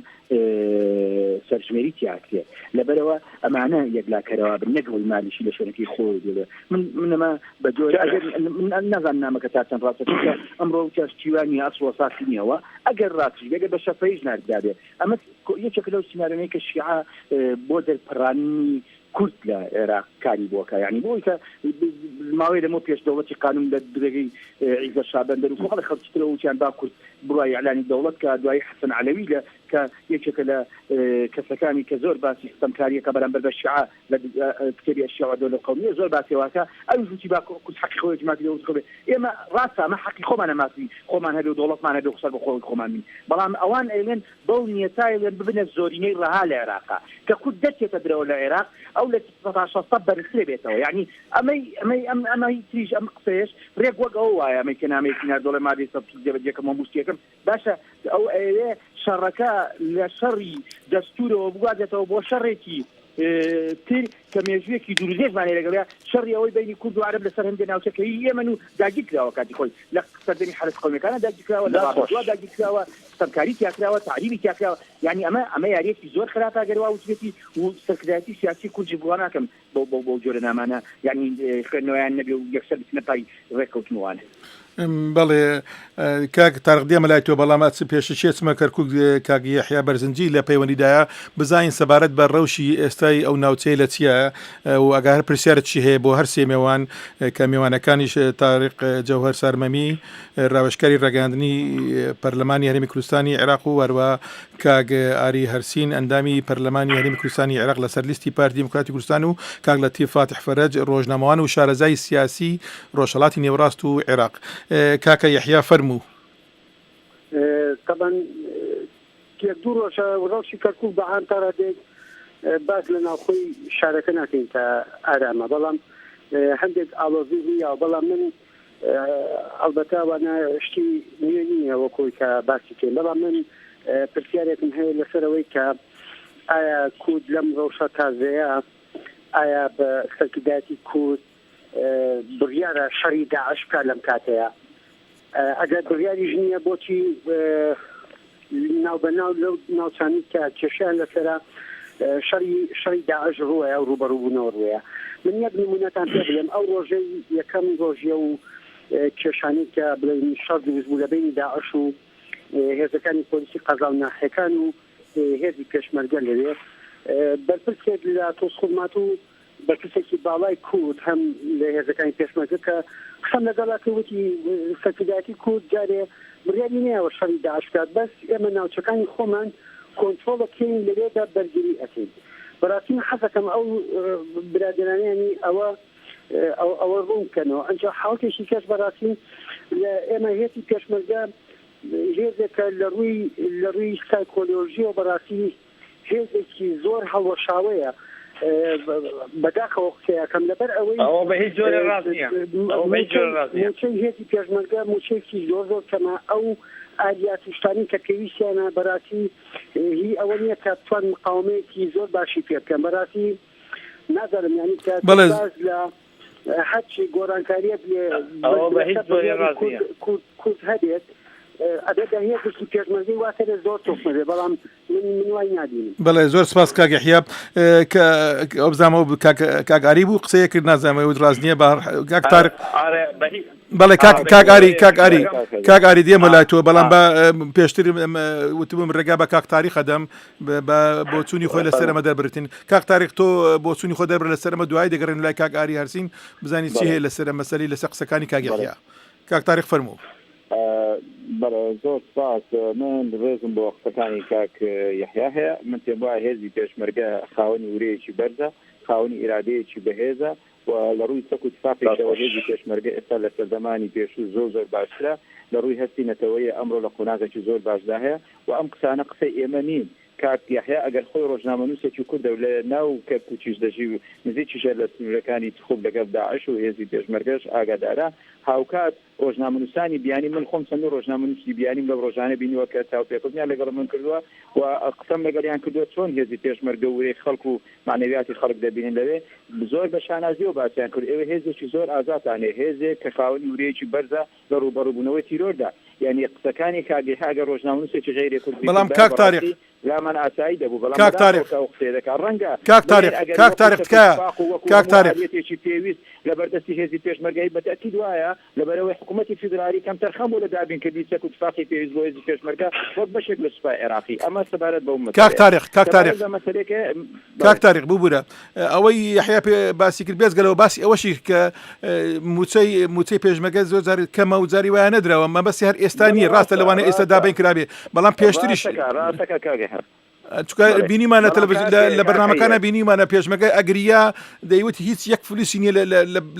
سەرژمێری تیاتریە لەبەرەوە ئەمانە یەکلاکەرەوە بن نەگەڵی مالیشی لە شوێنەکەی خۆی دێ منەمە بە جۆر نازان نامەکە تا چەند ڕاستە ئەمڕۆ چیوانی ئەسڵ وەساسی نیەوە ئەگەر ڕاستی بێگە بە شەفەیش ناردابێ ئەمە یەکێک لەو سینارۆیەی کە شیعە بۆ دەرپەڕانی کورد لە عێراق کاری بۆکە یعنی بۆی کە ماوەی لەمە پێش دەوڵەتی قانون لە درێگەی عیزە شابەندەر و خۆڵی خەڵکیترەوە وتیان با کورد بڕای ئەعلانی دەوڵەت کە دوای حەسەن عەلەوی لە کە یەکێکە لە کەسەکانی کە زۆر باسی ستەمکاریەکە بەرامبەر بە شیعە لە کتێبی ئەشیاء وەدەولە قەومیە زۆر باسیێواکە ئەو وتی با کورد حەقی خۆی جماعەتی دەوڵەت بێ ئێمە ڕاستە ئەمە حەقی خۆمانە ماسی خۆمان هەبێ و دەوڵەتمان هەبێ و قسە بە خۆی خۆمان بین بەڵام ئەوان ئەیڵێن بەو نیەتایڵێن ببنە زۆرینەی ڕەها لە عێراقا کە کورد دەچێتە درەوە لە عێراق ئەو لە 16 بەرزترێ بێتەوە یعنی ئەمەی تریش ئەم قسەیەش ڕێک وەک ئەو وایە ئەمەی کە نامەیەکی ناردۆڵە مادەی جێبەجێکەم مۆموستیەکەم باشە ئەو ئەوێ شەڕەکە لە شەڕی دەستورەوە بگوازێتەوە بۆ شەڕێکی تر کە مێژوێکی دوورودێژمانێ لەگەڵیا شەڕی ئەوەی بینی کورد و عەرەب لەسەر هەندێک ناوچەکەی یەمەن و داگیرکراوە کاتی خۆی لە سەردەمی حرس قەومیەکانە داگیرکراوە لە ڕابردووە داگیرکراوە ستەمکاری تیاکراوە تعریبی تیاکراوە یعنی ئەمە یاریەکی زۆر خراپە گەروا وتێتی و سەرکردایەتی سیاسی کورد بۆ ناکەم بۆ جۆرە نامانە یعنی خوێندنەوەیان نەبێ و یەکسەر بچنە پای ڕێککەوتنەوەوانە. بەڵێ کاک تاریق دێمە لای تۆ بەڵام پێشەچێ چمە کەرکک کاک یەحیا بەرزنجی لە پەیوەندیدایە بزانین سەبارەت بە ڕەوشی ئێستای ئەو ناوچەی لە چیە و ئەگەر پرسیارت چی هەیە بۆ هەر سێ میێوان کە میێوانەکانیش تاریق جەوهەر سارمەمی ڕاوێژکاری ڕێگەاندنی پەرلەمانی هەرێمی کوردستانی عێراق و هەروە کاک ئاری هەرسین ئەندامی پەرلەمانی هەرێمی کوردستانی عێراق لەسەر لیستی پارتی دیموکراتی کوردستان و کاک لەتیف فاتح فەرەج ڕۆژنامەوان و شارەزای سیاسی ڕۆژهەڵاتی نێوەڕاست و عێراق. کاکە یحیا فەرموو. طبعا دوو ڕۆژە ڕەوشی کەرکووک بەهان تارە دێت باز لە ناوخۆی شارەکە ناکەین تا ئارامە بەڵام هەندێک ئاڵۆزی هەیە بەڵام من ئەلبەتە وانە شتی نوێ نییە وەکۆی کە باسی کەین بەڵام من پرسیارێکم هەیە لەسەرەوەی کە ئایا کورد لەم ڕەوشە تازەیە ئایا بە سەرکردایەتی کورد بڕیارە شەڕی داعش بکات لەم کاتەیە ئەگەر بڕیاریش نییە بۆچی ناوبەناو لەو ناوچانی کە کێشیان لەسەرە شەڕی داعش ڕوویە و ڕوبەڕووبوونەوە ڕوویە. من یەک نمونەتان پێ بڵێم ئەو ڕۆژەی یەکەم ڕۆژیە و کێشانی کە بڵێن شەڕ دروست بوو لە بینی داعش و هێزەکانی پۆلیسی قەزا و ناحیەکان و هێزی پێشمەرگە لەوێ بەرپرسێک لە تۆسخورمات و بەرپرسێکی باڵای کورد هەم لە هێزەکانی پێشمەرگە کە قسەم لەگەڵا وتی سەرکردایەتی کورد جارێ بڕیاری نییەوە شەڕی داعش بکات بەس ئێمە ناوچەکانی خۆمان کۆنترۆڵەکەین لەوێدا بەرگری ئەکەین. بەڕاستی حەزەکەم ئەو برادرانیانی ئەوە ڕوون بکەنەوە ئەنجا حاڵکێکی کەس بەڕاستی لە ئێمە هێزی پێشمەرگە هێزێکە لە ڕووی سایکۆلۆژی و بەڕاستی هێزێکی زۆر هەڵوەشاوەیە بەداخەوە قسەیەکەم لەبەر ئەوەی بە هیچ جۆرە ڕاست نییە موچەی هێزی پێشمەرگە موچەیەکی زۆر زۆر کەمە ئەو ئالیاتیشتانی کە پێویستیانە بەڕاستی هی ئەوە نییە کە بتوان مقاومەیەکی زۆر باشی پێ بکەن بەڕاستی نازانم یعنی کە باز لە هەرچی گۆڕانکاریەت کورد هەبێت ئەبێتە هێزێکی پێشمەرگەی واتە زۆر تۆخمەبێ بەڵام من وای نادینم. بەڵێ زۆر سپاس کاک یحیا ئەو بزانەوە کاکاری بوو قسەیە کرد نازانەوە ڕاز نییە کاک تاریق بەڵێ کاکاری دێمە لای تۆ بەڵام بە پێشتر وتبووم ڕێگا بە کاک تاریخ دەم بۆ چوونی خۆی لەسەرمە دەربرتین. کاک تاریخ تۆ بۆ چوونی خۆ دەبر لەسەرمە دوای دەگەڕێن لای کاک ئاری هەرسین بزانانی چی هەیە لەسەر مەسەلەی لەسەر قسەکانی کاک یحیا. کاک تاریخ فەرموو. بەڵێ زۆر سپاس. من ڕێزم بۆ قسەکانی کاک یحیا هەیە. من پێم وایە هێزی پێشمەرگە خاوەنی ورەیەکی بەرزە خاوەنی ئیرادەیەکی بەهێزە و لە ڕووی سەک و تفاقێکەوە هێزی پێشمەرگە ئێستا لە سەردەمانی پێشوو زۆر باشترە لە ڕووی هەستی نەتەوەیە ئەمڕۆ لە قۆناغێکی زۆر باشدا هەیە و ئەم قسانە قسەی ئێمە نین. کاک یحیا ئەگەر خۆی ڕۆژنامەنووسێکی کوردە لە ناو کەرکووکیش دەژی و نزیکیشە لە سنوورەکانی تخوب لەگەڵ داعش و هێزی پێشمەرگەش ئاگادارە هاوکات ڕۆژنامەنووسانی بیانی من خۆم چەند ڕۆژنامەنووسی بیانیم لە ڕۆژانە بینیوە کە تاوپێکردنیان لەگەڵ من کردووە و قسەم لەگەڵیان کردووە چۆن هێزی پێشمەرگە وەرەی خەڵک و معنەویاتی خەڵک دەبینن لەوێ زۆر بە شانازی و باسییان کرد. ئێوە هێزێکی زۆر ئازاتانێ هێزێک کە خاوەنی ورەیەکی بەرزە لە ڕوبەڕووبوونەوەی تیرۆردا یعنی قسەکانی کاگەهاگە ڕۆژنامەنووسێکی غەیری کوردی بەڵام کاک تاریخ لامان ئاسایی دەبوو بەڵام کاک تاریخ ڕەنگە کاک تاریخ پێویست لەبەردەستی هێزی پێشمەرگەی بەتەکید وایە لەبەرەوەی حکوومەتی فیدرالی کەم تەرخەم بۆ لە دابینکردی سەک و تفاقی پێویست بۆ هێزی پێشمەرگە وەک بەشێک لە سوپای عێراقی ئەمە سەبارەت بەو کاک تاریخ بووبورە ئەوەی یحیا باسی کرد بێزگەلەوە باسی ئەوەشی کە موچەی پێشمەرگە زۆر جار کەمە و جاری وایە نەدراوە مەبەستی هەر ئێستا نیە ڕاستە لەوانە ئێستا دابین کرابێ بەڵام پێشتریش چکە بینیمانە تەلەڤیزیۆن لە بەرنامەکانە بینیمانە پێشمەرگە ئەگریا دەیوت هیچ یەک فلوسی نیە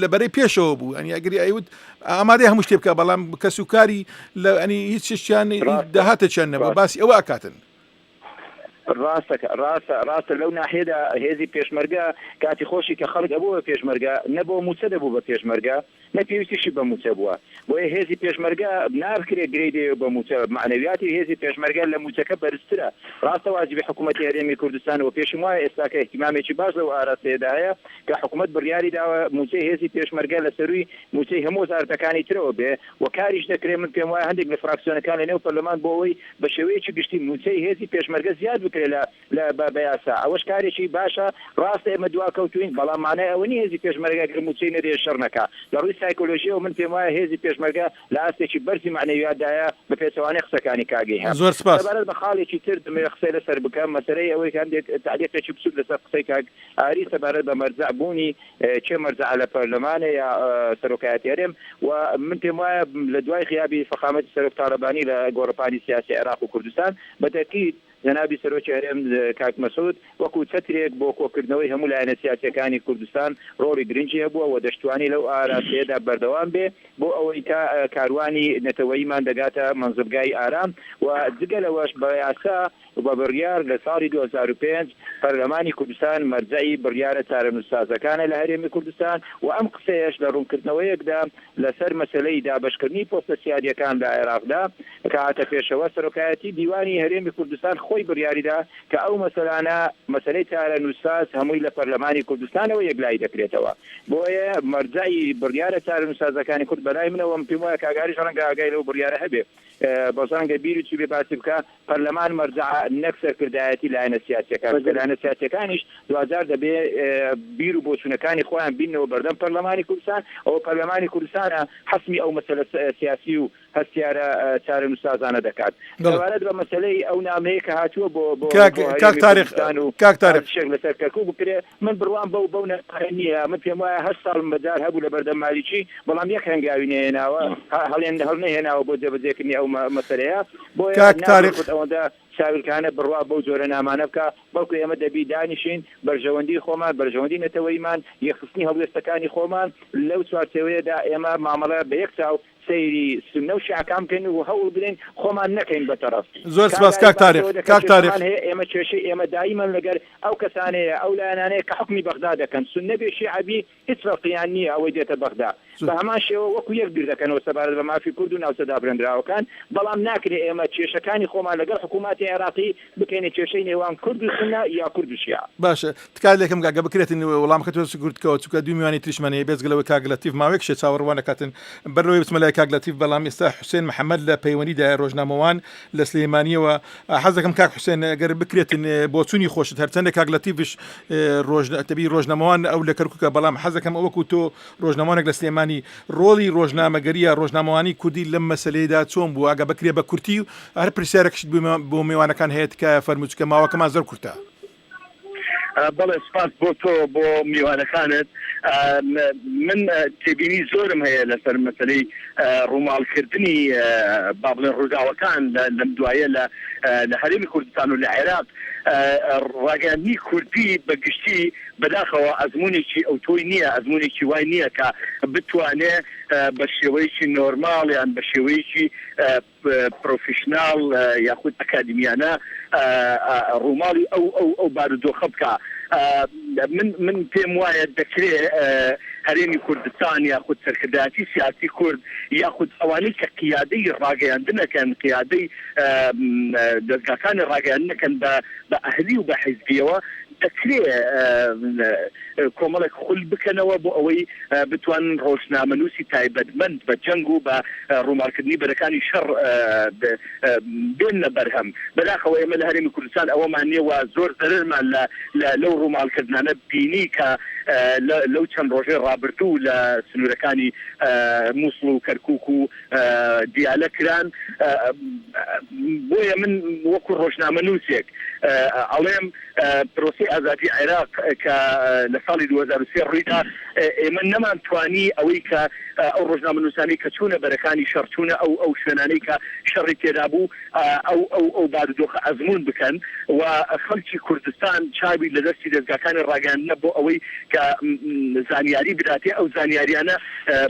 لە بەرەی پێشەوە بوو ئەنی ئەگری ئەیوت ئامادەی هەموو شتێ بکە بەڵام کەسوکاری لە ئەنی هیچ شتیان داهاتەچیان نەبوو باسی ئەوە ئەکاتن. ڕاستە لەو ناحێدا هێزی پێشمەرگە کاتی خۆشی کە خەڵک ئەبووە پێشمەرگە نەبوو موچە دەبوو بە پێشمەرگە نەپێویستیشی بە موچە بووە بۆیە هێزی پێشمەرگە نابکرێت گرێدێ بە موچە معنەویاتی هێزی پێشمەرگە لە موچەکە بەرزترە ڕاستە واجبی حکوومەتی هەرێمی کوردستان و پێشم وایە ئێستا کە احتیمامێکی باش لەو ئاراستەیەدا هەیە کە حکوومەت بڕیاری داوە موچەی هێزی پێشمەرگە لە سەروی موچەی هەموو وەزارەتەکانی ترەوە بێ و کاریش دەکرێت من پێم وایە هەندێک لە فراکسیۆنەکان لە نێو پەرلەمان بۆ ئەوەی بە شێوەیەکی گشتی موچەی هێزی پێشمەرگە زیاد بکرێت لە بەیاسا ئەوەش کارێکی باشە ڕاستە ئێمە دواکەوتوین بەڵام مانای ئەوە نیە هێزی پێشمەرگە گەر موچەی نەدێ شەڕ نەکا لە ڕووی سایکۆلۆژیەوە من پێم وایە هێزی پێشمەرگە لە ئاستێکی بەرزی معنەویاتدایە بە پێچەوانەی قسەکانی کاگەی هەیە زۆر سپاس لەبارەت بە خاڵێکی تر دەمەوێت قسەی لەسەر بکەم مەسەلەی ئەوەی کە هەندێک تعلیقێکی بچووک لەسەر قسەی کاک ئاری سەبارەت بە مەرجع بوونی چێ مەرجع لە پەرلەمانە یا سەرۆکایەتی هەرێم و من پێم وایە لە دوای غیابی فەخامەتی سەرۆک تاڵەبانی لە گۆڕەپانی سیاسی عێراق و کوردستان بەتەکید جنابی سەرۆکی هەرێم کاک مەسعود وەکو چەترێک بۆ کۆکردنەوەی هەموو لایەنە سیاسیەکانی کوردستان ڕۆڵی گرنگی هەبووە و دەشتوانی لەو ئاراستەیەدا بەردەوام بێ بۆ ئەوەی تا کاروانی نەتەوەییمان دەگاتە منزبگای ئارام و جگە لەوەش بە یاسا بە بڕیار لە ساڵی 2005 پەرلەمانی کوردستان مەرجعی بڕیارە چارەنووسسازەکانە لە هەرێمی کوردستان و ئەم قسەیەش لە ڕوونکردنەوەیەکدا لەسەر مەسلەی دابشکردنی پۆستە سیادیەکان لە عێراقدا کە هاتە پێشەوە سەرۆکایەتی دیوانی هەرێمی کوردستان خۆی بڕیاریدا کە ئەو مەسەلانە مەسلەی چارەنووسساز هەمووی لە پەرلەمانی کوردستانەوە یەکلای دەکرێتەوە بۆیە مەرجعی بڕیارە چارەنووسسازەکانی کورد بەلای منەوە پێم وایە کاگاریش ڕەنگە ئاگای لەو بڕیارە هەبێ بەزانگە بیری چی بێ باسی بکە پەرلەمان مەرجع نەک سەرکردایەتی لایەنە سیاسیەکان لایەنە سیاسیەکانیش دوزار دەبێ بیر و بۆچوونەکانی خۆیان بینەوە بەردەم پەرلەمانی کوردستان ئەو پەرلەمانی کوردستانە حەسمی ئەو مەسەلە سیاسی و هەستیارە چارەنووسسازانە دەکات دەوارەت بە مەسەلەی ئەو نامەیە کە هاتووە بۆ کاک تاریخ شێک لەسەر کەرکوو بکرێ من بڕوان بەو نەقارە نییە من پێم وایە 8 ساڵ بەجار هەبوو لە بەردەم مالیکی بەڵام یەک هەنگاوی نێناوە هەڵنەهێناوە بۆ جێبەجێکردنی ئەو مەسەلەیە بۆ ئەوەندا شاویلکانە بڕوا بەو جۆرە نامانە بکە بەڵکو ئێمە دەبی دانیشین بەرژەوەندی خۆمان بەرژەوەندی نەتەوەیمان یەخستنی هەڵوێستەکانی خۆمان لەو چوارچێوەیەدا ئێمە مامەڵە بە یەک چاو سەیری سنە و شیعەکان بکەین و هەوڵ بدەین خۆمان نەکەین بەتەڕەف زۆر سپاس کاک تاریخ ئێمە کێشەی ئێمە دائیمەن لەگەر ئەو کەسانەیە ئەو لایەنانەیە کە حکمی بەغدا دەکەن سنە بێ شیعەبی هیچ فەرقیان نییە ئەوەی دێتە بەغدا بە هەمان شێوە وەکو یەک بیر دەکەنەوە سەبارەت بە مافی کورد و ناوچەدا برێنراوەکان بەڵام ناکرێت ئێمە کێشەکانی خۆمان لەگەر حکوومەتی عێراقی بکەینە کێشەی نێوان کورد و سنە یا کورد و شیعە باشە تکار لێکم گاگە بکرێتن وەڵامەکە تۆ گورتکەوە چووکە دوو میوانی تریشمانەیە بێزگەلەوە کاک لەتیف ماوەیەک شێ چاوەڕوانەکاتن بەرەوەی بچمە لای کاک لەتیف بەڵام ئێستا حوسێن محەممەد لە پەیوەندیدا ڕۆژنامەوان لە سلێمانیەوە حەزەکەم کاک حوسێن ئەگەر بکرێتن بۆ چوونی خۆشت هەرچەندە کاک لەتیفش تەبی ڕۆژنامەوان ئەو لە کەرکووکە بەڵام حەزەکەم ئەوەکو تۆ ڕۆژنامەوانێک لە سلێمانی ڕۆڵی ڕۆژنامەگەریە ڕۆژنامەوانی کوردی لەم مەسەلەیەدا چۆن بوو ئاگە بکرێ بە کورتی و هەر پرسیارێکشت بۆ میوانەکان هەیە کە فەرموچکە ماوەکەمان زۆر کورتە بەڵێ سپاس بۆ تۆ بۆ میوانەکانت من تێبینی زۆرم هەیە لەسەر مەسەلەی ڕووماڵکردنی با بڵێن ڕووداوەکان لەم دوایە لە هەرێمی کوردستان و لە عێراق ڕاگەاندنی کوردی بەگشتی بەداخەوە ئەزمونێکی ئەوتۆی نییە ئەزمونێکی وای نییە کە بتوانێت بە شێوەیەکی نۆرماڵ یان بە شێوەیەکی پرۆفیشناڵ یاخود ئەکادمیانە ڕووماڵی ئەو بارودۆخە بکە من پێم وایە دەکرێت هەرێمی کوردستان یاخود سەرکردایەتی سیاسی کورد یاخود ئەوانەی کە قیادەی ڕاگەیاندنەکەن قیادەی دەستگاکانی ڕاگەیاندنەکەن بە ئەهلی و بە حیزبیەوە دەکرێت کۆمەڵێک خول بکەنەوە بۆ ئەوەی بتوانن ڕۆژنامەنووسی تایبەتمەند بە جەنگ و بە ڕووماڵکردنی بەرەکانی شەڕ بێنە بەرهەم بەداخەوە ئێمە لە هەرێمی کوردستان ئەوەمان نییە زۆر زەرمان لەو ڕووماڵکردانە بینی کە لەو چەند ڕۆژەی ڕابردوو لە سنوورەکانی مووسڵ و کەرکووک و دیالە کران بۆیە من وەکو ڕۆژنامەنووسێک ئەڵێم پرۆسی ئازادی عێراق کە لە ساڵی 2023 ڕوویدا ئێمە نەمانتوانی ئەوەی کە ئەو ڕۆژنامەنووسانی کە چوونە بەرەکانی شەڕچوونە ئەو شوێنانەی کە شەڕی تێدا بوو ئەو بارودۆخە ئەزمون بکەن و خەڵکی کوردستان چاوی لە دەستی دەستگاکانی ڕاگەاندنە بۆ ئەوەی کە زانیاری بداتێ ئەو زانیاریانە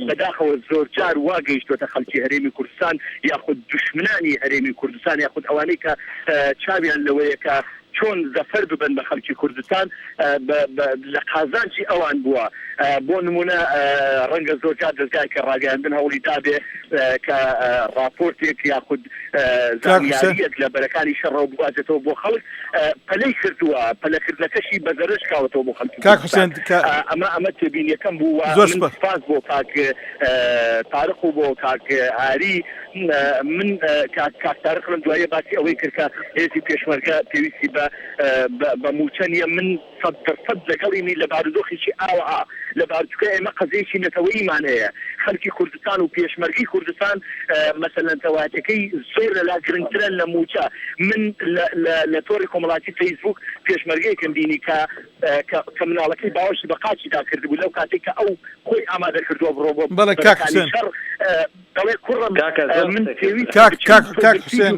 بەداخەوە زۆر جار واگەیشتوەتە خەڵکی هەرێمی کوردستان یاخود دوشمنانی هەرێمی کوردستان یاخود ئەوانەی کە چاویان لەوەیە کە چۆن زەفەر ببن بە خەڵکی کوردستان لە قازانجی ئەوان بووە بۆ نمونە ڕەنگە زۆرجار دەستگای کە ڕاگەاندن هەوڵی دابێ کە راپۆرتێک یاخود زانیاریەک لە بەرەکانی شەڕەوە بواتێتەوە بۆ خەڵک پەلەی کردووە پەلەکردنەکەشی بەزەرش کاوەتەوە بۆ خەڵکی کاک حوسێن ئەمە تێبینیەکەم بوو زۆر سپاس بۆ کاک تارق و بۆ کاک ئاری من کاک تارق لەم دوایە باسی ئەوەی کرد کە هێزی پێشمەرگە پێویستی بە موچە نییە من 100% لەگەڵینی لە بارودۆخێکی ئاوە لە بارچووکە ئێمە قەزەیەکی نەتەوەیمان هەیە خەڵکی کوردستان و پێشمەرگی کوردستان مەسەلەن تەواتەکەی زۆر لەلا گرنگترە لە موچە من لە تۆڕی کۆمەڵاتی فەیسبوک پێشمەرگەیەکم بینی کە مناڵەکەی باوەشی بە قاچیدا کردبوو لەو کاتێک کە ئەو خۆی ئامادە کردووە بڕۆ بۆ بەڵێ کاک حوسێن دەڵێ کوڕم من پێویست کاک حوسێن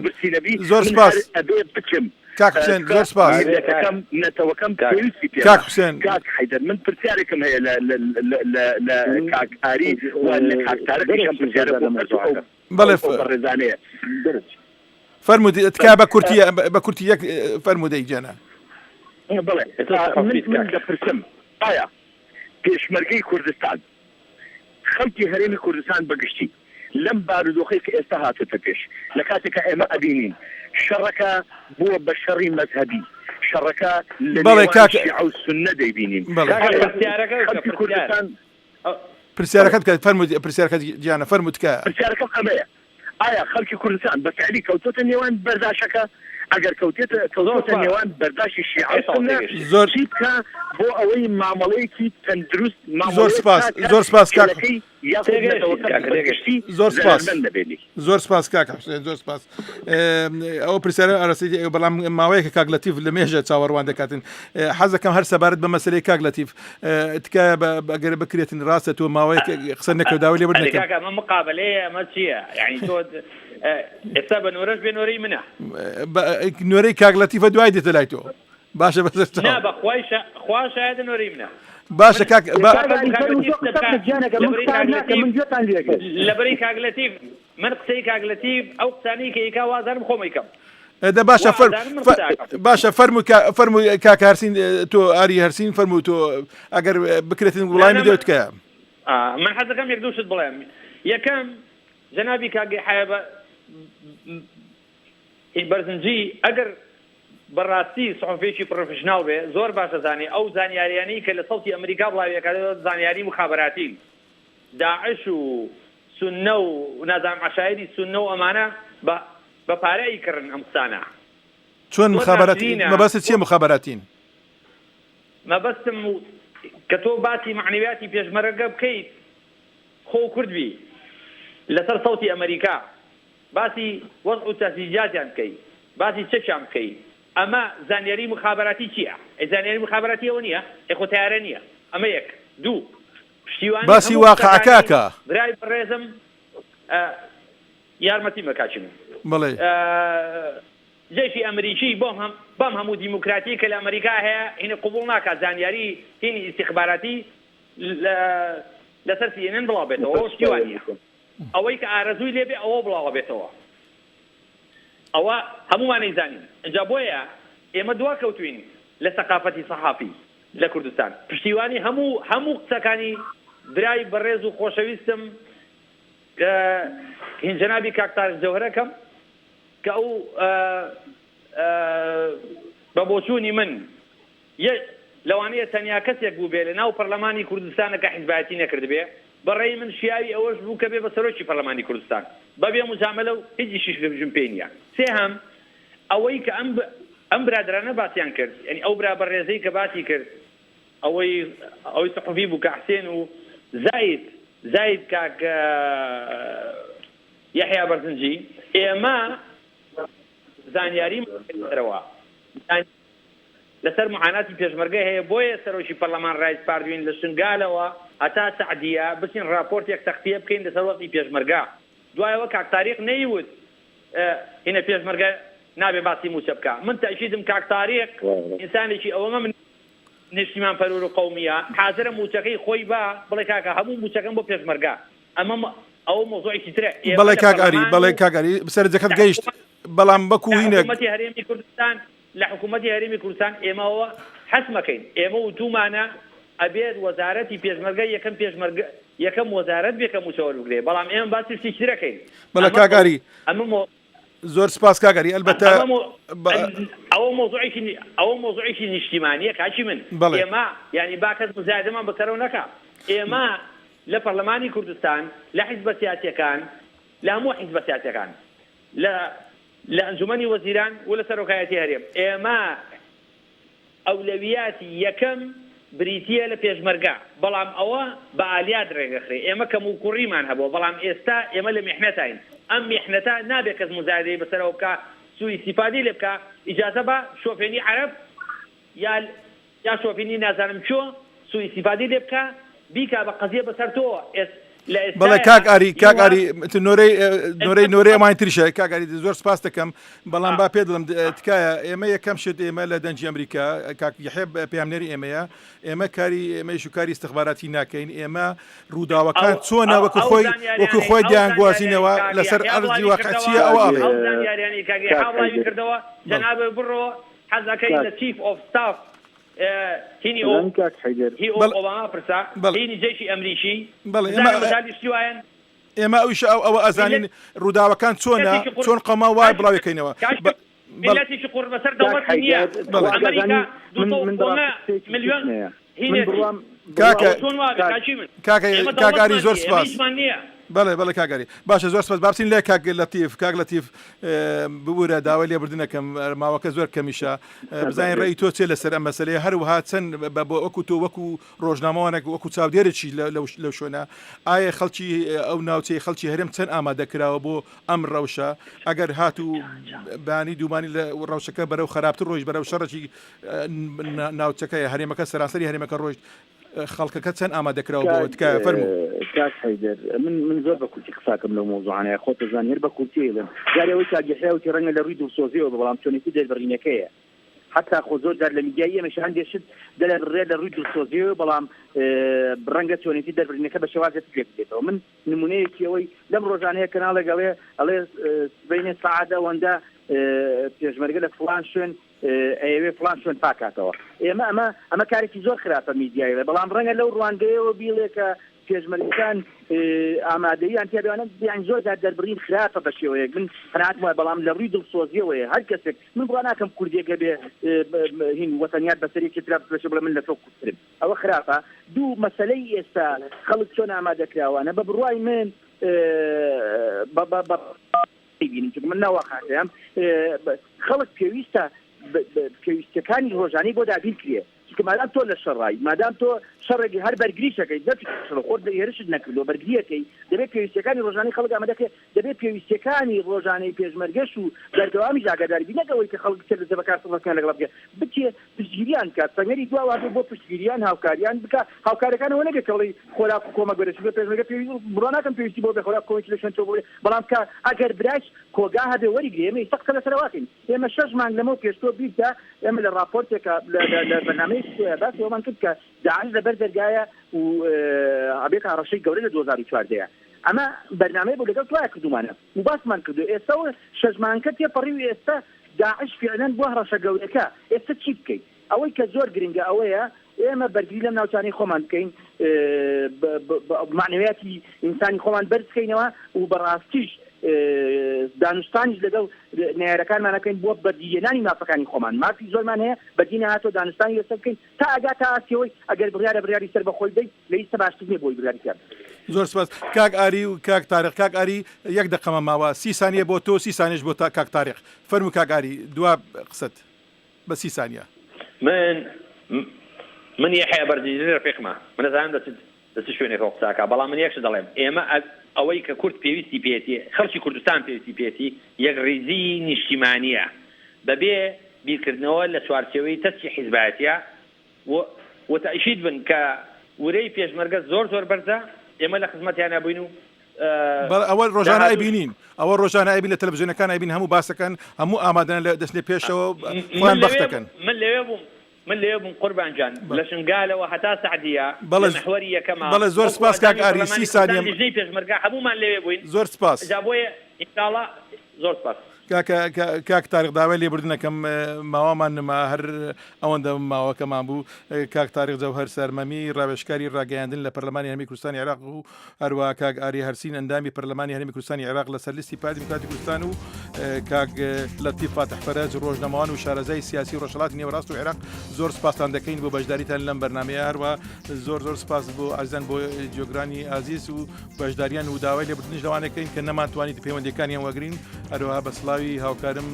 زۆر سپاس ئەبێ بچم کاک حوسێن زۆر سپاس نەتەوەکەم پێویستی پێ کاک حوسێن کاک حەیدەر من پرسیارێکم هەیە لە کاک ئاری و لە کاک تارقیشم پرسیارە بەڵێ ڕێزانەیە فەرموودی تکا بە کورتی یەک فەرموودەی جێنە بڵێ من دەپرسم ئایا پێشمەرگەی کوردستان خەڵکی هەرێمی کوردستان بەگشتی لەم بارودۆخەی کە ئێستا هاتوتە پێش لە کاتێکە ئێمە ئەبینین شەڕەکە بووە بە شەڕی مەذهبی شەڕەکە بەڵێ کاک سنە دەیبینین پرسیارەکەت کە فەرموودی پرسیارەکەت گیانە فەرموودکە پرسیارەکەم ئەمەیە ئایا خەڵکی کوردستان بە فعلی کەوتۆتە نێوان بەرداشەکە ئەگەر کەوتۆتە نێوان بەرداشی شیعە زۆر چی بکە بۆ ئەوەی مامەڵەیەکی تەندروست زۆر سپاس کاک زۆر سپاس کاک حوسێن زۆر سپاس ئەو پرسیارە ئارەسەی بەڵام ماوەیە کە کاک لەتیف لە مێژە چاوەڕوان دەکاتن حەزەکەم هەر سەبارەت بە مەسەلەی کاک لەتیف تکایە ئەگەر بکرێتن ڕاستە تۆ ماوەیە قسە نەکەوداوە لێ بردنەکە ئەمە مقابلەیە ئەمە چییە یعنی تۆ ئێستا بە نۆرەش بێ نۆرەی منە نۆرەی کاک لەتیفە دوای دێتە لای تۆ باشە بەسەر خوا شایەدە نۆرەی منە باشە کاک لەبەری کاک لەتیف من قسەی کاک لەتیف ئەو قسانەی کە ئیکا وازارم خۆمەیکەم باشە فەرمووی کاک هەرسین تۆ ئاری هەرسین فەرموو تۆ ئەگەر بکرێتن وڵامی دەوتکە من حەزەکەم یەک دووشت بڵێم یەکەم جەنابی کاگی حایبە بەرزنجی ئەگەر بەڕاستی سەحوفێکی پرۆفشناڵ بێ زۆر باشە زانی ئەو زانیاریانەی کە لە سەڵتی ئەمریکا بڵاویەکە زانیاری مخابراتین داعش و سنە و نازام عشایری سنە و ئەمانە بە پارەی کردن ئەم قسانە چۆن مخابراتی مەبەستت چییە مخابراتین مەبەستم کە تۆ باسی معنویاتی پێشمەرگە بکەیت خۆ کوردبی لەسەر سەڵتی ئەمریکا باسی وەضع و تەسیجاتیان بکەیت باسی چەکیان بکەیت ئەمە زانیاری مخابراتی چییە؟ زانیاری مخابراتی ئەوە نییە ئێخۆتیارە نییە ئەمە یەک دوو پشتیوانی باسی واقعەکە برای بەڕێزم یارمەتی مەکاچن بڵێ جێشی ئەمریکی بەم هەموو دیموکراتی کە لە ئەمریکا هەیە هینە قبول ناکات زانیاری هینی ئیستیخباراتی لەسەر CNN بڵاو بێتەوە ئەوە پشتیوانیە ئەوەی کە ئارەزووی لێبێ ئەوە بڵاوە بێتەوە ئەوە هەمومان نەیزانین اینجا بۆیە ئێمە دوا کەوتوین لە سەقافەتی سەحافی لە کوردستان پشتیوانی هەموو قسەکانی برای بەڕێز و خۆشەویستم هینجەنابی کاکتار جەوهرەکەم کە ئەو بە بۆچوونی من لەوانەیە تەنیا کەسێک بوو بێ لە ناو پەرلەمانی کوردستانە کە حیزبایەتی نەکرد بێ بەڕێی من شیاوی ئەوەش بوو کە بێ بە سەرۆکی پەرلەمانی کوردستان بەبێ مجاملە و هیچی شیش لەژم پێ نییە سێهەم ئەوەی کە ئەم برادرانە باسییان کرد یعنی ئەو برا بەڕێزەی کە باسی کرد ئەوەی سەحوفی بوو کە حسێن و زاید کاک یحیا بەرزنجی ئێمە زانیاری مەرەوە لەسەر معاناتی پێشمەرگە هەیە بۆیە سەرۆکی پەرلەمان ڕایت پاردوین لە شنگالەوە هەتا سەعدیە بچین راپۆرتێک تەختیە بکەین لەسەر وەقتی پێشمەرگە دوایەوە کاک تاریخ نەیوت هینە پێشمەرگە نابێ باسی موچە بکە من تەشیدم کاک تاریخ ئینسانێکی ئەوەمە من نیشتیمان پەرور و قەومیە حاضرە موچەکەی خۆی با بڵێ کاکە هەموو موچەکەم بۆ پێشمەرگە ئەمە ئەو مۆزوعێکی ترە بەڵێ کاکاری بەڵێ کاکاری سەرجەکەت گەیشت بەڵام بەکو هینێک هەرێمی کوردستان لە حکوومەتی هەرێمی کوردستان ئێمەوە حەسمەکەین ئێمە وتومانە ئەبێت وەزارەتی پێشمەرگە یەکەم وەزارەت بێکەم وچەوە بگرێ بەڵام ئێمە باسی شتێکەکەین بەڵە کاگاری ئەمە زۆر سپاس کاگەری ئەلبەتە ئەوە مۆزوعێکی نیشتیمانیە کاچی من ئێمە ینی با کەس مزایدەمان بەسەرەوە نەکا ئێمە لە پەرلەمانی کوردستان لە حیزبە سیاسیەکان لە هەموو حیزبە سیاسیەکان لە ئەنجومەنی وەزیران و لە سەرۆکایەتی هەرێم ئێمە ئەولەویاتی یەکەم بریتیە لە پێشمەرگە بەڵام ئەوە بە ئالیا درێگەخرێ ئێمە کەم و کوڕیمان هەبوو بەڵام ئێستا ئێمە لە میحنەتین ئەم میحنەتە نابێت کەس مزایدەی بەسەرەوە بکە سوء استیفادەی لێ بکە ئیجازە بە شۆفێنی عەرەب یا شۆفێنی نازانم چۆ سوء استیفادەی لێ بکە بیکە بە قەزیە بەسەر تۆ بەڵێ کاکاری نۆرەی ئەمان تریشە کاکاری زۆر سپاس دەکەم بەڵام با پێ دڵم تکایە ئێمە یەکەم شت ئێمە لە دەنجی ئەمریکا کاکیحێب پامنێری ئێمەیە ئێمە کاری ئێمەش و کاری استخباراتی ناکەین ئێمە ڕووداوەکان چۆنە وەکو خۆی دیانگوازینەوە لەسەر ئەرزی واقعچیە ئەوە کردەوە جەنابە بڕۆ حەزەکەی لە چیف ئۆف ستاف هینی ئۆباما پرسا هینی جێشی ئەمریکی ئێمە ئەوش ئەوە ئەزانین ڕووداوەکان چۆنە چۆن قەما وای بڵاوەکەینەوە ملەتێکی قوڕ بەسەر دەوڵەت نییە ئەمریکا 2 ملیۆن کاکاری زۆر سپاس بەڵێ کاگەری باشە زۆر سپاس بابچین لێ کاک لەتیف ببوورە داوای لێبوردنەکەم ماوەکە زۆر کەمیشە بزانین ڕێی تۆ چێ لەسەر ئەم مەسەلەیە هەروەها چەند بە وەکو تۆ وەکو ڕۆژنامەوانێک وەکو چاودێرێکی لەو شوێنە ئایا خەڵکی ئەو ناوچەی خەڵکی هەرێم چەند ئامادەکراوە بۆ ئەم ڕەوشە ئەگەر هاتوو بانی دووبانی لە ڕەوشەکە بەرەو خراپتر ڕۆژ بەرەو شەڕێکی ناوچەکەی هەرێمەکە سەراسەری هەرێمەکە ڕۆژ خەڵکەکە چەند ئامادەکراوە بۆ تکایە فەرموو کاک حەیدەر من زۆر بە کورتی قساکەم لەو مۆزوعانەیە خۆتە زانیر بە کورتی لێم جارێەوەی کاگەحیاوتی ڕەنگە لە ڕووی دڵسۆزیەوە بەڵام چۆنێتی دەربڕینەکەیە حتا خۆ زۆر جار لە میدیایی ئێمەش هەندێشت دەلە ڕێ لە ڕووی دڵسۆزیەوە بەڵام ڕەنگە چۆنێتی دەربڕینەکە بە شێوازێت پێ بکرێتەوە من نمونەیەکی ئەوەی لەم ڕۆژانەیە کەناڵێک ئەڵێ بینێ سەعادە وەندا پێشمەرگە لە فڵان شوێن ئەوێ فڵان شوێن پاکاتەوە ئەمە کارێکی زۆر خراپە میدیایە بەڵام ڕەنگە لەو ڕوانگەیەوە بیڵێکە پێشمەرگەکان ئامادەیان تیاوانە بیان زۆر دەربڕین خراپە بە شێوەیەک من قەناعەت وایە بەڵام لە ڕووی دڵسۆزیەوەیە هەر کەسێک من بڕوا ناکەم کوردێکە بێ هین وەتەنیات بەسەرێکی ترا بڵێ بڵێ من لە تۆ کوردترم ئەوە خراپە دوو مەسەلەی ئێستا خەڵک چۆن ئامادەکراوانە بە بڕوای من بینیم چون من ناوەخاتەیەم خەڵک پێویستە پێویستەکانی ڕۆژانەی بۆ دابین کرێ چونکە مادام تۆ لە شەڕای مادام تۆ شەڕێکی هەر بەرگریشەکەی خۆت هێرشت نەکردو بەرگریەکەی دەبێت پێویستەکانی ڕۆژانەی خەڵک ئامادەکرێ دەبێت پێویستەکانی ڕۆژانەی پێشمەرگەش و بەردەوامی ئاگاداری بینەکەوەی کە خەڵک چێت لە بەکارسەڵەکان لەگەڵ بکە بچێ پشتگیریان کات سەنگەری دواواتە بۆ پشتگیریان هاوکاریان بکە هاوکارەکانەوە نەبێت کەڵی خۆراک و کۆمەگەرەش بە پێشمەرگە پێویست بڕوا ناکەم پێویستی بۆ بە خۆراک کۆمەکی لە شوێن تۆ بۆ بەڵام کە ئەگەر براش کۆگا هەبێ وەریگرێ ئێمە سەقسە لەسەرواکەین ئێمە 6 مانگ لەمەوە پێشتۆ بیردا ئێمە لە راپۆرتێکە لە بەرنامەی باسەوەمان کرد کە داعش لەبەر دەرگایە و ئەبێت ئاڕەشەی گەورە لە 2014 ئەمە بەرنامەی بۆ لەگەڵ توایە کردومانە و باسمان کردو ئێستا و 6 مانگکە تێپەڕی و ئێستا داعش فعلەن بۆ هەڕەشە گەورەکە ئێستا چی بکەین ئەوەی کە زۆر گرنگە ئەوەیە ئێمە بەرگری لەم ناوچانەی خۆمان بکەین معنویاتی ئینسانی خۆمان بەرزکەینەوە و بەڕاستیش دانوستانیش لەگەڵ نێرەکانمانەکەین بۆ بەردیهێنانی مافەکانی خۆمان مافی زۆرمان هەیە بەدینە هاتۆ دانوستانی لەسەر بکەین تا ئەگا تا ئاسیەوەی ئەگەر بڕیاری سەر بەخۆی دەیت لە ئیستا باشتر نیە بۆی بڕیاری کرد زۆر سپاس کاک ئاری و کاک تاریخ کاک ئاری یەک دقەمە ماوە 30 ثانیە بۆ تۆ 30 ثانیەش بۆ تا کاک تاریخ فەرموو کاک ئاری دوا قسەت بە 30 ثانیە من یحیە بەرزیزی ڕفیقمە من ئەزانم دەچ شوێنێکەوە قساکە بەڵام من یەکش دەڵێم ئێمە ئەوەی کە کورد پێویستی پێێتی خەڵکی کوردستان پێویستی پێێتی یەک ڕیزی نیشتیمانیە بەبێ بیرکردنەوە لە چوارچێوەی تەسکی حیزبایەتیە و تەئکید بن کە ورەی پێشمەرگە زۆر بەرزە ئێمە لە خزمەتیان نبووین و ئەوە ڕۆژانە ئەیبینین ئەوە ڕۆژانە ئەیبین لە تەلەڤیزیۆنەکان ئەیبین هەموو باسەکان هەموو ئامادەن لە دەستنێ پێشەوە خۆیان بەختەکەن من لێ بووم قوربان جان لە شنگالەوە هەتا سعدیە محوەری یەکەمە بەڵێ زۆر سپاس کاک ئاری 30 ثانیە پێشمەرگە هەمومان لێوێ بووین زۆر سپاس جا بۆیە ئینشاڵڵا زۆر سپاس کاک تاریخ داوای لێبوردنەکەم ماوامان نما هەر ئەوەندە ماوەکەمان بوو کاک تاریخ جەوهەر سەرمەمی ڕاوێژکاری ڕاگەیاندن لە پەرلەمانی هەرێمی کوردستانی عێراق و هەروە کاک ئاری هەرسین ئەندامی پەرلەمانی هەرێمی کوردستانی عێراق لەسەر لیستی پارتی دیموکراتی کوردستان و کاک لەتیف فاتح فەرەج ڕۆژنەمەوان و شارەزای سیاسی ڕۆژهەڵاتی نێوەڕاست و عێراق زۆر سپاسان دەکەین بۆ بەشداریتان لەم بەرنامەیە هەروە زۆر سپاس بۆ ئازیزان بۆ جۆگرانی ئازیز و بەشداریان و داوای لێبوردنش لەوانەکەین کە نەماتوانیت پەیوەندیەکانیان وەگرین هەروەها بە سڵاوی هاوکارم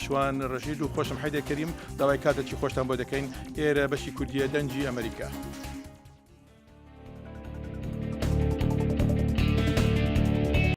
شوان ڕەشید و خۆشم حەیدەر کەریم داوای کاتێکی خۆشتان بۆ دەکەین ئێرە بەشی کوردیە دەنجی ئەمریکا.